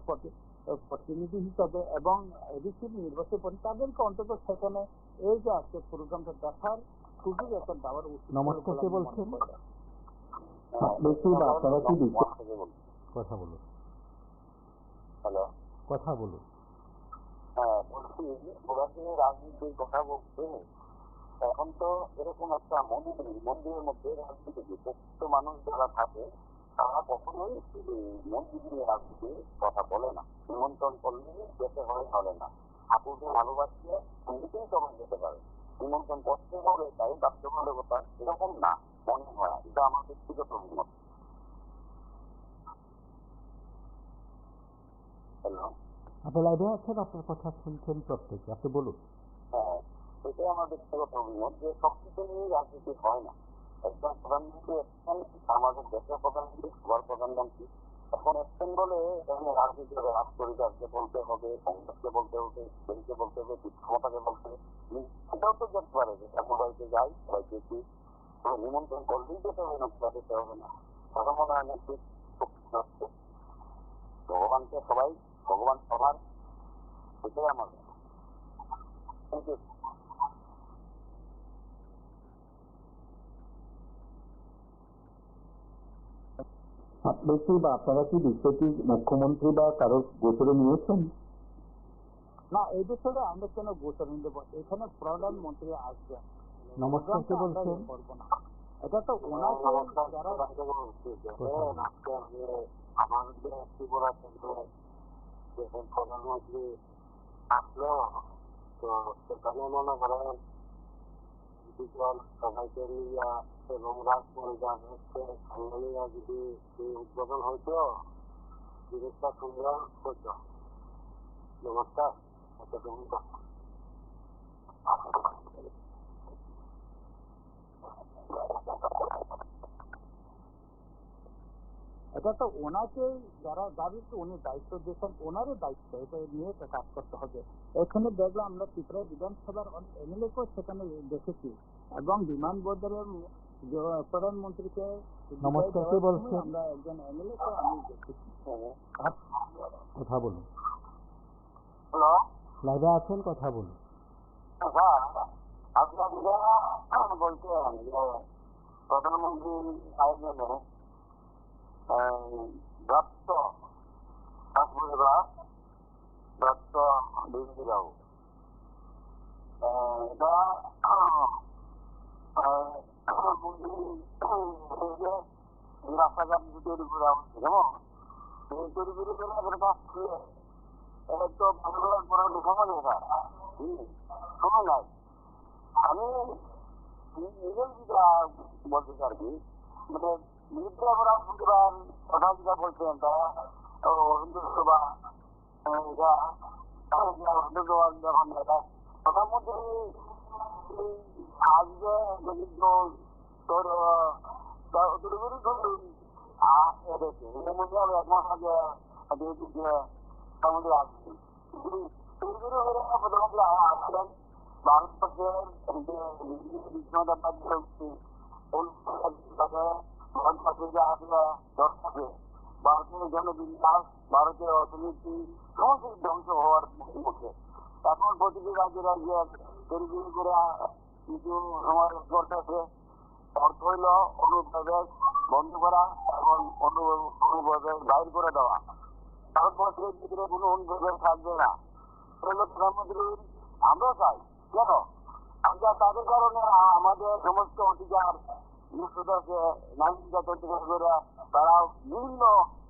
প্রতিনিধি হিসাবে এবং এডিসির নির্বাচিত, তাদেরকে অন্তত সেখানে এই যে আজকে প্রোগ্রামটা দেখার সুযোগ একটা দেওয়ার উচিত।
নমস্কার, কে বলছেন? আপনারা কি কথা বলুন।
হ্যালো,
কথা বলুন।
হ্যাঁ বলছি, পুরাতনী রাজনীতির কথা বলতে এখন তো এরকম একটা মন্দিরের মধ্যে রাজনীতি প্রকৃত মানুষ যারা থাকে তারা কখনোই মন্দির নিয়ে রাজনীতির কথা বলে না। নিমন্ত্রণ করলে যেতে হয়, হলে না। ঠাকুরকে ভালোবাসলে সঙ্গীতেই সবাই যেতে পারে, নিমন্ত্রণ করতে হবে তাই বাধ্যবাধকতা এরকম না মনে হয়। এটা আমার ব্যক্তিগত অভিমত। হ্যালো,
আপনি লাইভে আছেন, আপনার কথা শুনছেন প্রত্যেকে, আপনি বলুন।
হ্যাঁ, এটাই আমার ব্যক্তিগত অভিমত যে সবকিছু নিয়ে রাজনীতি হয় না। একজন প্রধানমন্ত্রী আমাদের দেশের প্রধানমন্ত্রী, সবার প্রধানমন্ত্রী, এখন একজন বলে এখানে রাজনীতি হবে, রাজপরিবারকে বলতে হবে, কংগ্রেসকে বলতে হবে, বিজেপিকে বলতে হবে, ক্ষমতাকে বলতে হবে। সেটাও তো যেতে পারে যে সবাইকে যাই, সবাই দেখি, নিমন্ত্রণ করলেই যেতে হবে, না যেতে হবে না। তখন মনে হয় না ঠিক ভগবানকে সবাই, ভগবান সবার, এটাই আমার। Thank you.
আপনি কি বা আপনারা কি বিষয়টি মুখ্যমন্ত্রী বা কারো গোচরে নিয়েছেন?
না, এই বিষয়ে আমরা কেন গোচর দেবো? এখানে প্রধানমন্ত্রী আসবেন,
নমস্কার, কে বলছেন?
করবো না। এটা তো ওনাকে যারা
আমাদের ত্রিপুরা থেকে যখন প্রধানমন্ত্রী আসলো, তো সেখানে মনে করেন সবাইকে নিয়ে এবং রাজপরে যা হচ্ছে সাংবাদিকরা যদি উদ্বোধন হইতো জিনিসটা সুন্দর হতো। নমস্কার।
এটা তো ওনাকে যাদেরকে উনি দায়িত্ব দিয়েছেন ওনারই দায়িত্ব, এটা নিয়ে তো কাজ করতে হবে। এখানে দেখলাম আমরা ত্রিপুরা বিধানসভার এমএলএ কেও সেখানে দেখেছি এবং বিমানবন্দরের প্রধানমন্ত্রীকে
নমস্কার, কে বলছেন?
আমরা একজন এমএলএ কে আমি দেখেছি।
কথা বলুন।
হ্যালো,
লাইভে আছেন, কথা বলুন।
স্যার আপনারা বলছেন যে প্রধানমন্ত্রী আয়োজনে দত্ত দত্ত ডিজিরাও এটা রাস্তাঘাট তৈরি করে হচ্ছে, যেমন এই তৈরি করে এদের কাজ খুলে তো ভালো করে ঢোকানো যায় না, সময় নাই। আমি নিজের যেটা বলতে চাই আর কি, মানে মিডিয়া প্রতিবার কথা যেটা বলছেন তারা হিন্দুসভা প্রধানমন্ত্রী আজকে যদি তোর এক মাস আগে প্রধানমন্ত্রী আসবেন, প্রধানমন্ত্রী আসলেন ভারতবর্ষের যে ভারতীয় জনবিন্যাস, ভারতের অর্থনীতি সমস্ত ধ্বংস হওয়ার মুখে। এখন প্রতিটি রাজ্যে রাজ্যে তৈরি করে কিছু সময় করতেছে। অর্থ হইল অনুপ্রবেশ বন্ধ করা এবং অনুপ্রবেশ বাইর করে দেওয়া। ভারতবর্ষের ভিতরে কোনো অনুপ্রবেশ থাকবে না। প্রধানমন্ত্রী আমরা চাই কেন? আমরা তাদের কারণে আমাদের সমস্ত অধিকার নাগরিকতা তৈরি করে তারা বিভিন্ন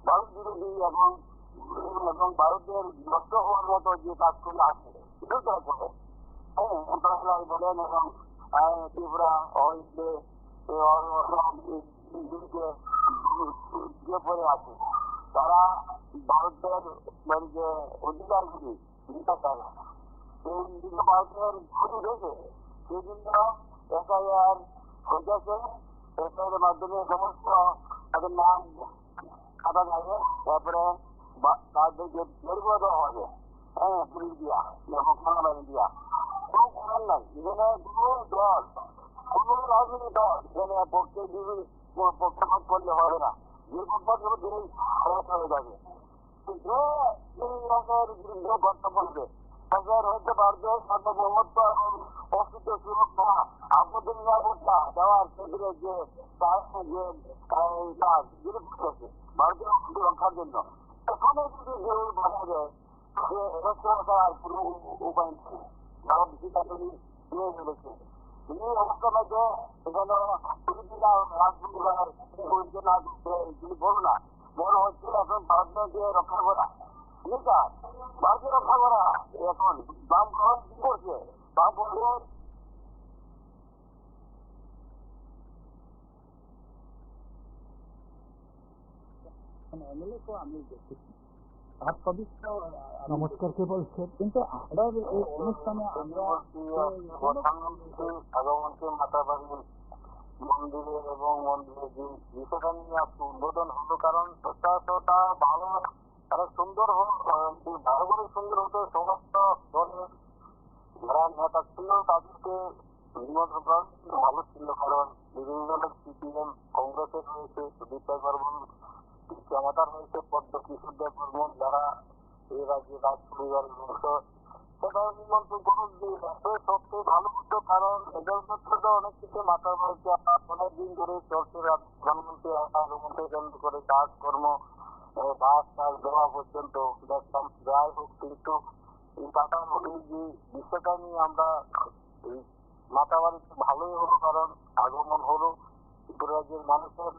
ভারত বিরোধী এবং ভারতের নষ্ট হওয়ার মতো যে কাজগুলো আছে সেটাও তারা করে। মন্ত্রণালয় বলেন এবং ত্রিপুরা পরে আছে, তারা ভারতের মানে যে অধিকারগুলি ভারতের ক্ষতি হয়েছে, সেই জন্য এফআইআর হয়েছে। এফআইআর মাধ্যমে সমস্ত তাদের নাম খাতা যাবে, তারপরে তাদেরকে বের করে দেওয়া হবে। হ্যাঁ, পুলিশ দিয়া এবং সেনাবাহিনী দিয়া কোনো করার নাই। এখানে কোনো দল, কোনো রাজনৈতিক দল এখানে পক্ষপাত করলে হবে না। যে পক্ষপাত হবে দিলেই খরচ হয়ে যাবে। বিরুদ্ধে বক্তব্য হবে সরকার হতে পারবে সার্বভৌমত্ব এবং অস্তিত্ব সুরক্ষা আপনাদের নিরাপত্তা দেওয়ার ক্ষেত্রে যে ভারতীয় অস্তিত্ব রক্ষার জন্য এখনো যদি বলা যায় যে রক্ষা করার কোনো উপায় নেই। ভারত সিদ্ধান্ত নিয়ে ফেলেছে। এই অবস্থার মধ্যে এখানে পলিটিক্যাল রাজনীতি না তিনি বলো না, মনে হচ্ছে এখন ভারতকে রক্ষা করা। ঠিক আছে, ভারতকে রক্ষা করা এখন বামকরণ কি করছে? বামপন্থীর
এমএলএ কেও আমি দেখেছি।
নমস্কার, কে বলছেন?
কিন্তু আমরা এই অনুষ্ঠানে আমরা
প্রধানমন্ত্রী আগমনকে মাতাবাড়ি মন্দিরে এবং মন্দিরে যে বিষয়টা নিয়ে আজকে উদ্বোধন হলো, কারণ তা ভালো তারা সুন্দর ভালো করে সুন্দর হতো। সমস্ত দলের যারা নেতা ছিল তাদেরকে নিমন্ত্রণ করা ভালো ছিল, কারণ বিভিন্ন দলের সিপিএম কংগ্রেসের রয়েছে, সুদীপ রায় বর্মন জামাতার রয়েছে, পদ্ম কিশোর দেব বর্মন যারা এই রাজ্যে রাজ পরিবারের অংশ, সেটা নিমন্ত্রণ করুন। সবচেয়ে ভালো হতো, কারণ এদের মধ্যে অনেক কিছু মাথার বাড়িতে অনেকদিন ধরে চলছে। প্রধানমন্ত্রী আগমনকে কেন্দ্র করে কাজকর্ম বাস টাস দেওয়া পর্যন্ত দেখতাম। যাই হোক, কিন্তু এই টাটা যে বিষয়টা নিয়ে আমরা এই মাতাবাড়িতে ভালোই হলো, কারণ আগমন হলো ত্রিপুরা রাজ্যের মানুষের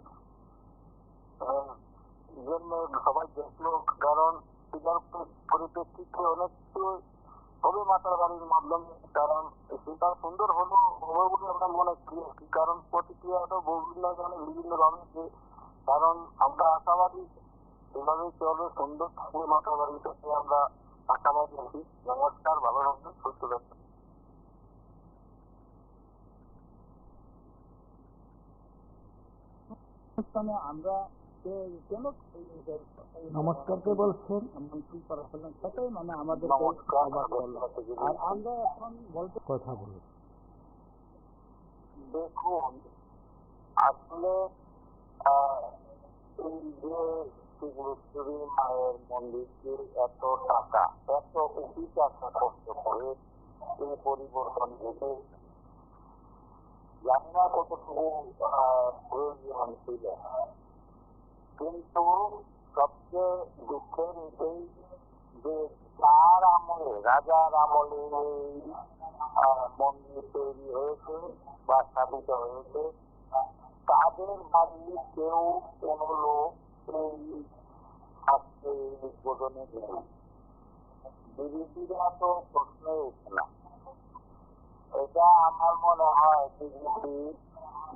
জন্য সবাই দেখলো, কারণ এটার পরিপ্রেক্ষিতে অনেক কিছু হবে মাতার বাড়ির মাধ্যমে। কারণ সেটা সুন্দর হলো হবে বলে আমরা মনে করি আর কি। কারণ প্রতিক্রিয়াটা বিভিন্ন ধরনের বিভিন্ন ভাবে, কারণ আমরা আশাবাদী এভাবে চলে সুন্দর থাকবে মাথা বাড়িটাকে আমরা আশাবাদী আছি। নমস্কার, ভালো থাকবেন, সুস্থ থাকবেন।
অনুষ্ঠানে আমরা কেন
নমস্কার কে বলছেন?
আমন্ত্রণ করা হলো সেটাই মানে আমাদের
নমস্কার,
অবাক করলো। আর আমরা এখন বলতে
কথা বলুন।
দেখুন, আসলে এই যে শিবনেশ্বরী মায়ের মন্দিরকে এত টাকা, এত কোটি টাকা খরচ করে এই পরিবর্তন ঘটে, জানি না কতটুকু প্রয়োজন ছিল, কিন্তু সবচেয়ে দুঃখের এটাই যে তার আমলে, রাজার আমলে এই মন্দির তৈরি হয়েছে বা স্থাপিত হয়েছে, তাদের বাড়ির কেউ কোনো লোক এই আজকে উদ্বোধনে নেই। বিরোধীরা তো প্রশ্নই উঠে না। এটা আমার মনে হয় বিজেপি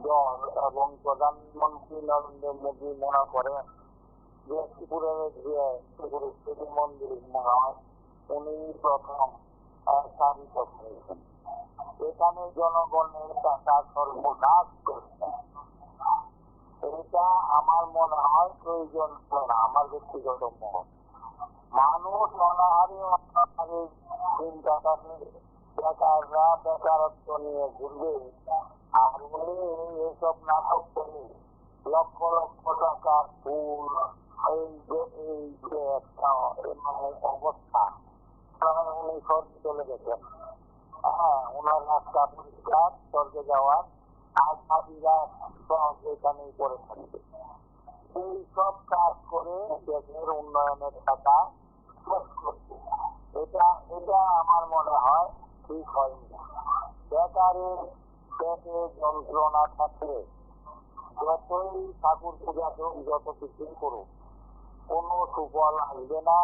দল এবং প্রধানমন্ত্রী নরেন্দ্র মোদী মনে করেন যে ত্রিপুরের যে ত্রিপুরেশ্বরী মন্দির মনে হয় উনি প্রথম স্থাপিত করেছেন। এখানে জনগণের টাকা সর্বনাশ করেছেন। এটা আমার মনে হয় প্রয়োজন ছিল না, আমার ব্যক্তিগত মত। মানুষ অনাহারে চিন্তা থাকে, বেকাররা বেকারত্ব নিয়ে ঘুরবে, আর উনি এইসব নাটক করে লক্ষ লক্ষ টাকার ফুল, এই যে একটা মানে অবস্থা, উনি স্বর্গে চলে গেছেন। হ্যাঁ, ওনার রাস্তা পরিষ্কার, স্বর্গে যাওয়ার, আর বাকিরা সব এখানেই করে থাকবে। এই সব কাজ করে দেশের উন্নয়নের টাকা শেষ করছে। এটা আমার মনে হয় ঠিক হয়নি। বেকারের পেটে যন্ত্রণা থাকলে যতই ঠাকুর পূজা করুক, যত কিছুই করুক, কোনো সুফল আসবে না।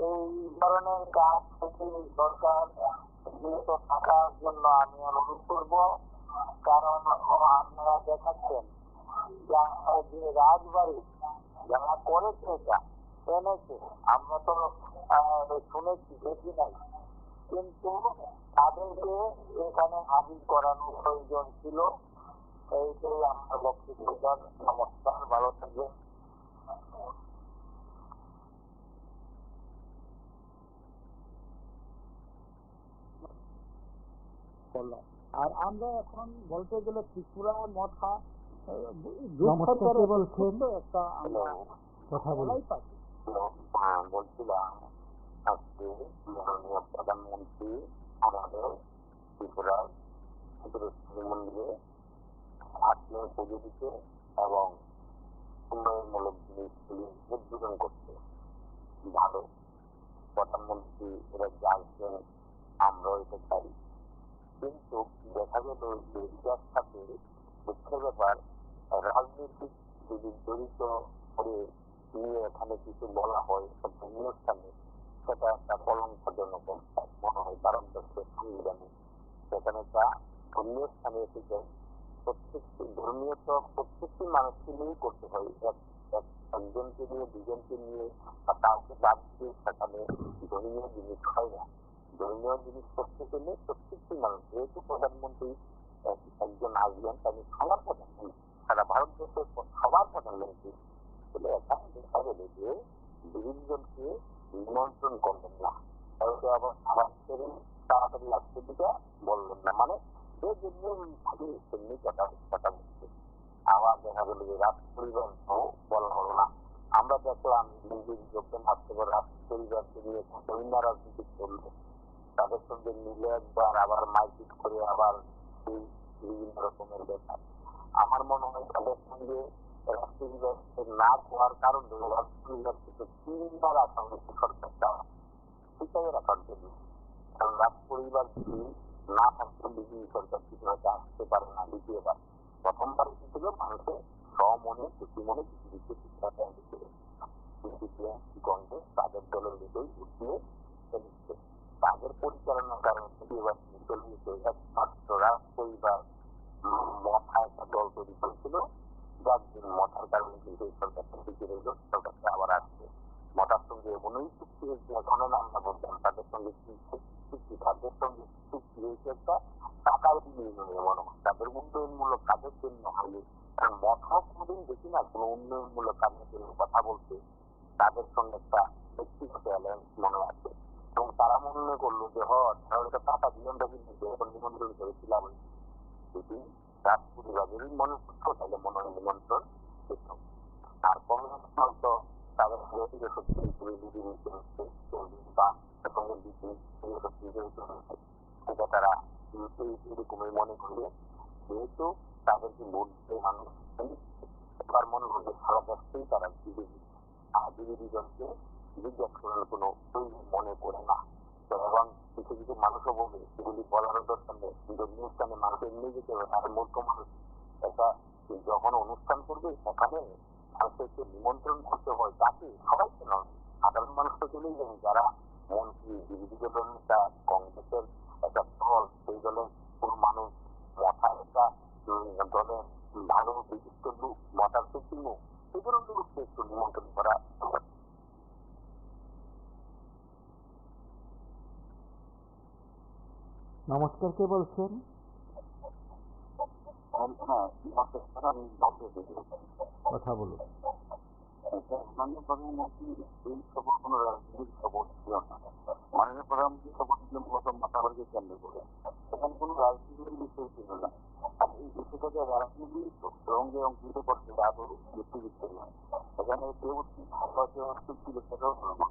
এই ধরনের কাজ থেকে সরকার বিরত থাকার জন্য আমি অনুরোধ করব। কারণ আপনারা দেখাচ্ছেন যে রাজবাড়ি যারা করেছে, এটা এনেছে, আমরা তো শুনেছি, দেখি নাই, কিন্তু তাদেরকে এখানে হাজির করানোর প্রয়োজন ছিল। এইটাই আমার বক্তব্য। নমস্কার, ভালো থাকবেন।
করলো। আর আমরা এখন বলতে গেলে ত্রিপুরা মঠা
নমস্কার কে বলছেন?
একটা আমরা
কথা বলুন।
পাচ্ছি।
বলছিলাম, আজকে মাননীয় প্রধানমন্ত্রী আমাদের ত্রিপুরার ত্রিপুরেশ্বরী মন্দিরে আসলে পুজো দিতে এবং উন্নয়নমূলক জিনিসগুলি উদ্বোধন করতে ভালো। প্রধানমন্ত্রী এরা যা আসবেন, আমরাও এটা চাই। কিন্তু দেখা গেল যে এটার সাথে দুঃখের ব্যাপার, রাজনৈতিক যদি জড়িত করে নিয়ে এখানে কিছু বলা হয় ধর্মীয় স্থানে, সেটা একটা কলঙ্কজনক মনে হয়। কারণ দেশের সংবিধানে সেখানে তা ধর্মীয় স্থানে এসেছে, প্রত্যেকটি ধর্মীয় তো প্রত্যেকটি মানুষকে নিয়েই করতে হয়। একজনকে নিয়ে, দুজনকে নিয়ে বা কাউকে বাদ দিয়ে সেখানে ধর্মীয় জিনিস হয় না। ধর্মীয় জিনিস করতে গেলে প্রত্যেকটি মানুষ, যেহেতু প্রধানমন্ত্রী একজন আসবেন, তাই সবার প্রধানমন্ত্রী, সারা ভারতবর্ষের সবার প্রধানমন্ত্রী, বলে এখানে দেখা গেলে যে বিভিন্নজনকে নিমন্ত্রণ করবেন না, হয়তো আবার আবার তাড়াতাড়ি আসতে দিকে বললেন না, মানে যে জন্য সেমনি কথা বলছে। আবার দেখা গেল যে রাজ পরিবার বলা হলো না। আমরা দেখলাম যোগদান আসতে পারে রাজ পরিবারকে নিয়ে বিভিন্ন রাজনীতি করলো, তাদের সঙ্গে মিলে একবার আবার মারপিট করে আবার এই বিভিন্ন রকমের ব্যাপার। আমার মনে হয় তাদের সঙ্গে রাষ্ট্রীয় না হওয়ার কারণ হল রাষ্ট্রীয় থেকে 3বার আসামি সরকারটা সেটাই রাখার জন্য। কারণ রাজ পরিবার যদি না থাকতে বিজেপি সরকার কিছু হয়তো আসতে পারে না দ্বিতীয়বার। প্রথমবার ছিল মানুষের স্বমনে খুশি মনে বিজেপিকে শিক্ষাটা দিতে, কংগ্রেস তাদের দলের লিডেই উঠিয়ে ফেলছে। তাদের পরিচালনার কারণে দ্বিতীয়বার কিন্তু ধরনের রান্না করতেন, তাদের সঙ্গে চুক্তি, তাদের সঙ্গে চুক্তি হয়েছে একটা টাকার বিনিময়ে মনে হয়, তাদের উন্নয়নমূলক কাজের জন্য হয়নি। কারণ মঠও কোনোদিন দেখি না কোনো উন্নয়নমূলক কাজের জন্য কথা বলতে, তাদের সঙ্গে একটা ব্যক্তিগত অ্যালায়েন্স মনে আছে। এবং তারা মনে করলো যে তাহলে একটা টাকা দিলাম কিন্তু এখন নিমন্ত্রণ করেছিলাম যদি রাজপরিবারেরই মনে করতো তাহলে মনে হয় নিমন্ত্রণ পেত। আর হয়তো তাদের এটা তারা এরকমই মনে করবে, যেহেতু তাদেরকে ভোট দিয়ে মানুষ এবার মনে করবে সারা দেশকেই তারা বিজেপি, আর বিরোধী দলকে জিজ্ঞাসা করার কোনো প্রয়োজন মনে করে না। এবং কিছু কিছু মানুষও বলবে সেগুলি বলার দরকার নেই, কিন্তু অনুষ্ঠানে মানুষ এমনি যেতে হবে। আর মূর্খ মানুষ একটা যখন অনুষ্ঠান করবে সেখানে মানুষকে নিমন্ত্রণ করতে হয়, তাকে সবাইকে নয়, সাধারণ মানুষ তো চলেই যাবে, যারা মন্ত্রী, বিরোধী দলের নেতা, কংগ্রেসের একটা দল, সেই দলের কোন মানুষ, মথার একটা দলের ভালো বিশিষ্ট লোক, মথার শক্তি লোক, সেগুলো লোককে একটু নিমন্ত্রণ করা।
নমস্কার, কে বলছেন? কথা বলুন।
মাননীয় প্রধানমন্ত্রী এই খবর কোন রাজনীতির খবর ছিল না। মাননীয় প্রধানমন্ত্রী খবর ছিল মূলত মাতাবাড়িকে কেন্দ্র করে, এখানে কোন রাজনীতির বিষয় ছিল না। আর এই বিষয়টাকে রাজনীতি রঙে অঙ্কিত করতে আদৌ যুক্তিযুক্ত নয়। এখানে কেউ ছিল সেটাও হলো না।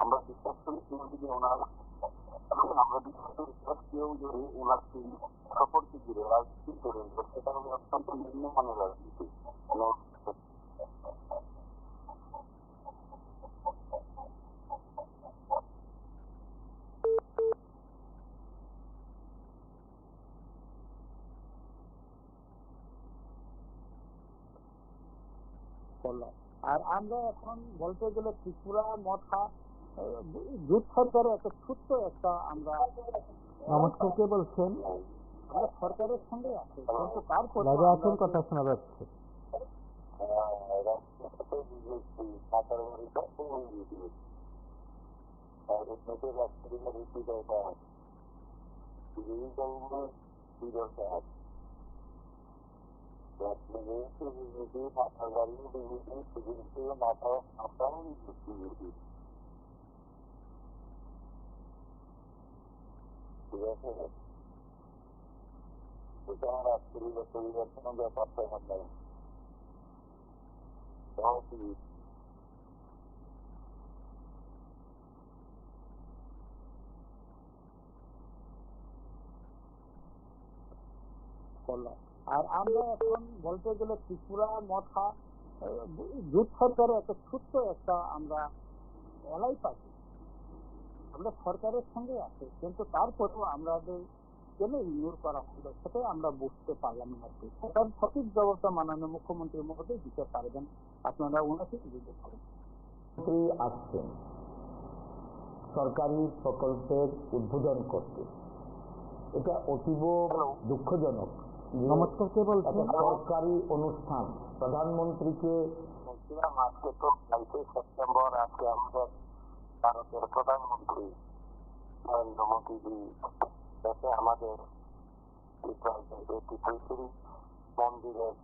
আমরা বিশ্বাস করি যে ওনার আমরা বিশ্বাস করি কেউ যদি ওনার সেই সফরকে ঘিরে রাজনীতি করেন, সেটা হবে অত্যন্ত নিম্নমানের রাজনীতি।
আর আমরা এখন বলতে গেলে ত্রিপুরা মঠা জোট সরকারের একটা ছোট্ট একটা আমরা।
নমস্কার, কে বলছেন?
আমরা সরকারের সঙ্গে আছে, কিন্তু তারপর
লাইভে আছেন, কথা শোনা যাচ্ছে।
ঠিক আছে, এটা আমার পরিবর্তনের ব্যাপারটা আমরা
আর আমরা এখন বলতে গেলে ত্রিপুরা মঠা জোট সরকারের একটা ছোট্ট একটা আমরা এলাই পাচ্ছি। আমরা সরকারের সঙ্গে আছে, কিন্তু তারপরেও আমাদের কেন ইগনোর করা হলো সেটাই আমরা বুঝতে পারলাম না। সেটার সঠিক জবাবটা মাননীয় মুখ্যমন্ত্রী মহোদয় দিতে পারবেন, আপনারা ওনাকে জিজ্ঞেস করুন।
আসছেন সরকারি প্রকল্পের উদ্বোধন করতে, এটা অতীব দুঃখজনক। নমস্কার, কে বলছেন? সরকারি অনুষ্ঠান প্রধানমন্ত্রীকে
বলছিলাম, আজকে তো 22 সেপ্টেম্বর, আজকে আমাদের ভারতের প্রধানমন্ত্রী নরেন্দ্র মোদীজি এসে আমাদের মন্দিরের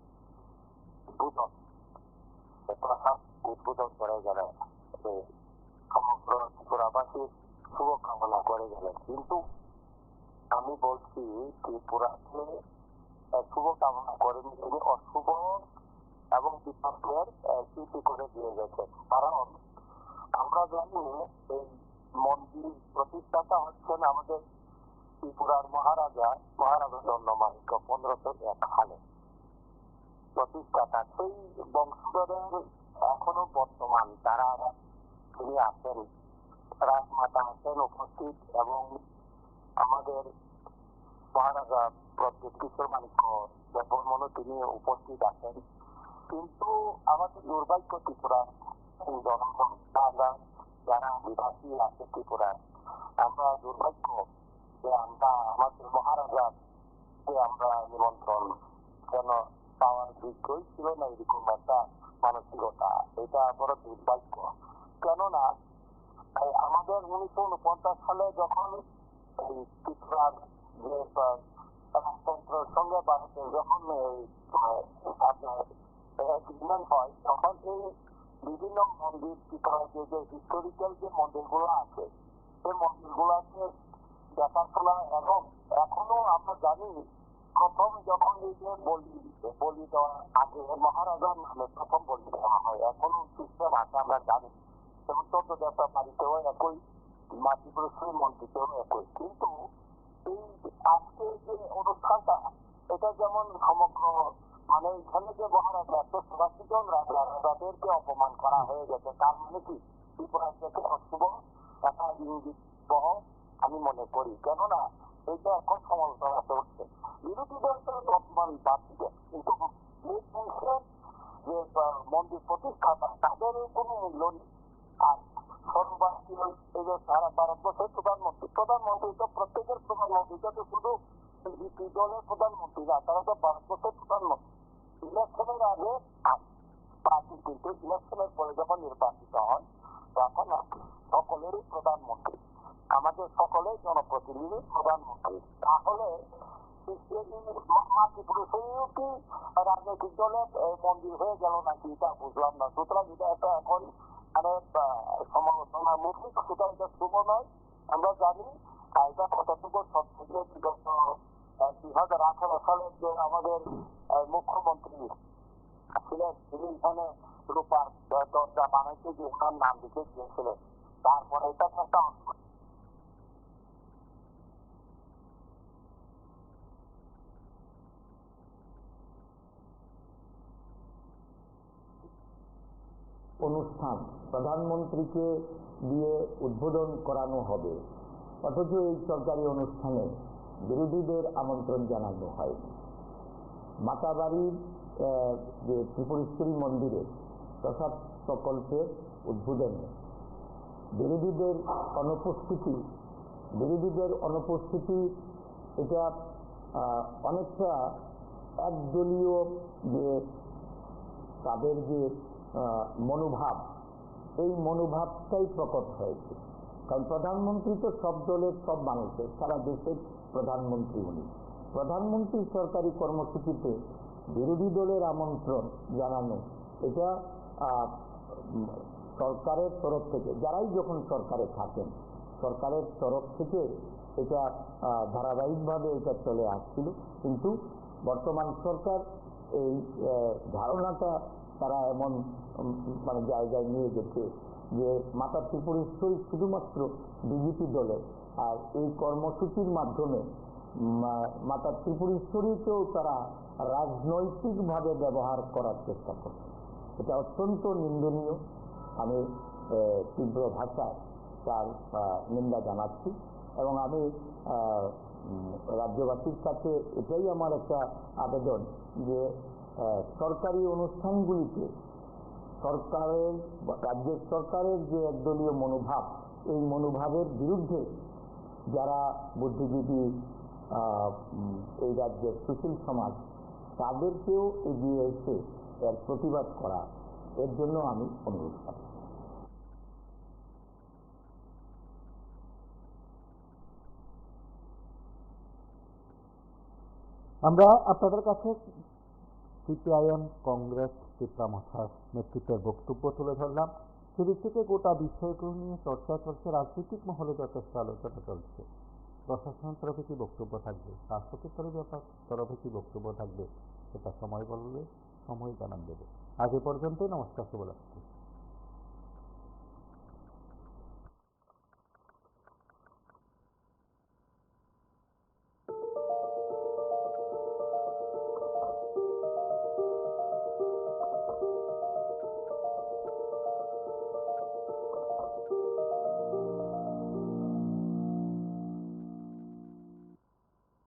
উদ্বোধন করে গেলেন, সমগ্র ত্রিপুরাবাসীর শুভকামনা করে গেলেন। কিন্তু আমি বলছি ত্রিপুরাকে শুভকামনা করেনি, তিনি অশুভ এবং বিপক্ষের স্মৃতি করে দিয়ে গেছেন। কারণ আমরা জানি এই মন্দির প্রতিষ্ঠাতা হচ্ছেন আমাদের ত্রিপুরার মহারাজা দণ্ডমাণিক্য 1501 সালে প্রতিষ্ঠাতা। সেই বংশধরের এখনো বর্তমান তারা তিনি আছেন, রাজমাতা আছেন উপস্থিত, এবং আমাদের মহারাজা প্রদ্যোৎ কিশোর মাণিক্য দেববর্মন তিনি উপস্থিত আছেন। কিন্তু আমাদের দুর্ভাগ্য ত্রিপুরা জনগণ, যারা আদিবাসী আছে ত্রিপুরায়, আমরা দুর্ভাগ্য যে আমরা আমাদের মহারাজাকে আমরা নিমন্ত্রণ কেন পাওয়ার যোগ্যই ছিল না, এরকম একটা মানসিকতা। এটা বড় দুর্ভাগ্য। কেননা আমাদের 1949 সালে যখন এই ত্রিপুরার যে রাজতন্ত্রের সঙ্গে ভারতের যখন আপনার এগ্রিমেন্ট হয়, তখন এই বিভিন্ন মন্দির ত্রিপুরার যে হিস্টোরিক্যাল যে মন্দিরগুলো আছে সেই মন্দিরগুলোকে দেখাশোনা, এবং এখনো আমরা জানি প্রথম যখন এই যে বলি দেওয়ার আগে মহারাজার নামে প্রথম বলি দেওয়া হয়, এখনো সিস্টেম আছে আমরা জানি। এবং চন্দ্র দেবতা বাড়িতেও একই, মাতৃপুরেশ্বরী মন্দিরেও একই। কিন্তু এই আজকে যে অনুষ্ঠানটা, এটা যেমন সমগ্র মানে এখানে যে মহারাজা 184 জন রাজাদেরকে অপমান করা হয়ে গেছে, তার মানে কি ত্রিপুরার থেকে অশুভ একটা ইঙ্গিত বহ আমি মনে করি। কেননা এইটা এখন সমালোচনা চলছে, বিরোধী দল তো অপমান বাদ দিবে, কিন্তু এই অংশের যে মন্দির প্রতিষ্ঠাতা তাদের কোনো মূল্য নেই। আর সর্বভারতীয় এই যে সারা ভারতবর্ষের প্রধানমন্ত্রী তো প্রত্যেকের প্রধানমন্ত্রী, এটা তো শুধু বিজেপি দলের প্রধানমন্ত্রী না, তারা তো ভারতবর্ষের প্রধানমন্ত্রী। ইলেকশনের আগে পার্টি, কিন্তু ইলেকশনের পরে যখন নির্বাচিত হয় তখন সকলেরই প্রধানমন্ত্রী, আমাদের সকলেই জনপ্রতিনিধি প্রধানমন্ত্রী। তাহলে মাতৃপুরেশ্বরীও কি রাজনৈতিক দলের মন্দির হয়ে গেল নাকি, এটা বুঝলাম না। সুতরাং এটা একটা এখন মানে সমালোচনার মুখে, সুতরাং এটা শুভ নয়। আমরা জানি এটা কতটুকু সত্য যে বিগত 2018 সালের যে আমাদের মুখ্যমন্ত্রী ছিলেন, তিনি এখানে রূপার দরজা বানাইতে যে ওনার নাম লিখে দিয়েছিলেন, তারপরে এটা একটা
অনুষ্ঠান প্রধানমন্ত্রীকে দিয়ে উদ্বোধন করানো হবে, অথচ এই সরকারি অনুষ্ঠানে বিরোধীদের আমন্ত্রণ জানানো হয়নি। মাতাবাড়ির যে ত্রিপুরেশ্বরী মন্দিরে প্রসাদ প্রকল্পের উদ্বোধনে বিরোধীদের অনুপস্থিতি এটা অনেকটা একদলীয় যে তাদের যে মনোভাব, এই মনোভাবটাই প্রকট হয়েছে। কারণ প্রধানমন্ত্রী তো সব দলের সব মানুষের, সারা দেশের প্রধানমন্ত্রী উনি। প্রধানমন্ত্রী সরকারি কর্মসূচিতে বিরোধী দলের আমন্ত্রণ জানানো, এটা সরকারের তরফ থেকে, যারাই যখন সরকারে থাকেন সরকারের তরফ থেকে এটা ধারাবাহিকভাবে এটা চলে আসছিল। কিন্তু বর্তমান সরকার এই ধারণাটা তারা এমন মানে জায়গায় নিয়ে গেছে যে মাতা ত্রিপুরেশ্বরী শুধুমাত্র বিজেপি দলের, আর এই কর্মসূচির মাধ্যমে মাতা ত্রিপুরেশ্বরীকেও তারা রাজনৈতিকভাবে ব্যবহার করার চেষ্টা করছে। এটা অত্যন্ত নিন্দনীয়। আমি তীব্র ভাষায় তার নিন্দা জানাচ্ছি, এবং আমি রাজ্যবাসীর কাছে এটাই আমার একটা আবেদন যে সরকারি অনুষ্ঠানগুলিতে রাজ্যের সরকারের যে একদলীয় মনোভাব, এই মনোভাবের বিরুদ্ধে যারা বুদ্ধিজীবী এই রাজ্যের সুশীল সমাজ, তাদেরকেও এগিয়ে এসে এর প্রতিবাদ করা, এর জন্য আমি অনুরোধ করি। আমরা আপনাদের কাছে সিপিআইএম কংগ্রেস ত্রিপুরা মোর্চার নেতৃত্বের বক্তব্য তুলে ধরলাম। সেদিক থেকে গোটা বিষয়টি নিয়ে চর্চা চলছে, রাজনৈতিক মহলে যথেষ্ট আলোচনা চলছে। প্রশাসনের তরফে কি বক্তব্য থাকবে, শাসকের তরফে কি বক্তব্য থাকবে, সেটা সময় বললে সময় জানান দেবে। আজ এ পর্যন্তই। নমস্কার, শুভরাত্রি।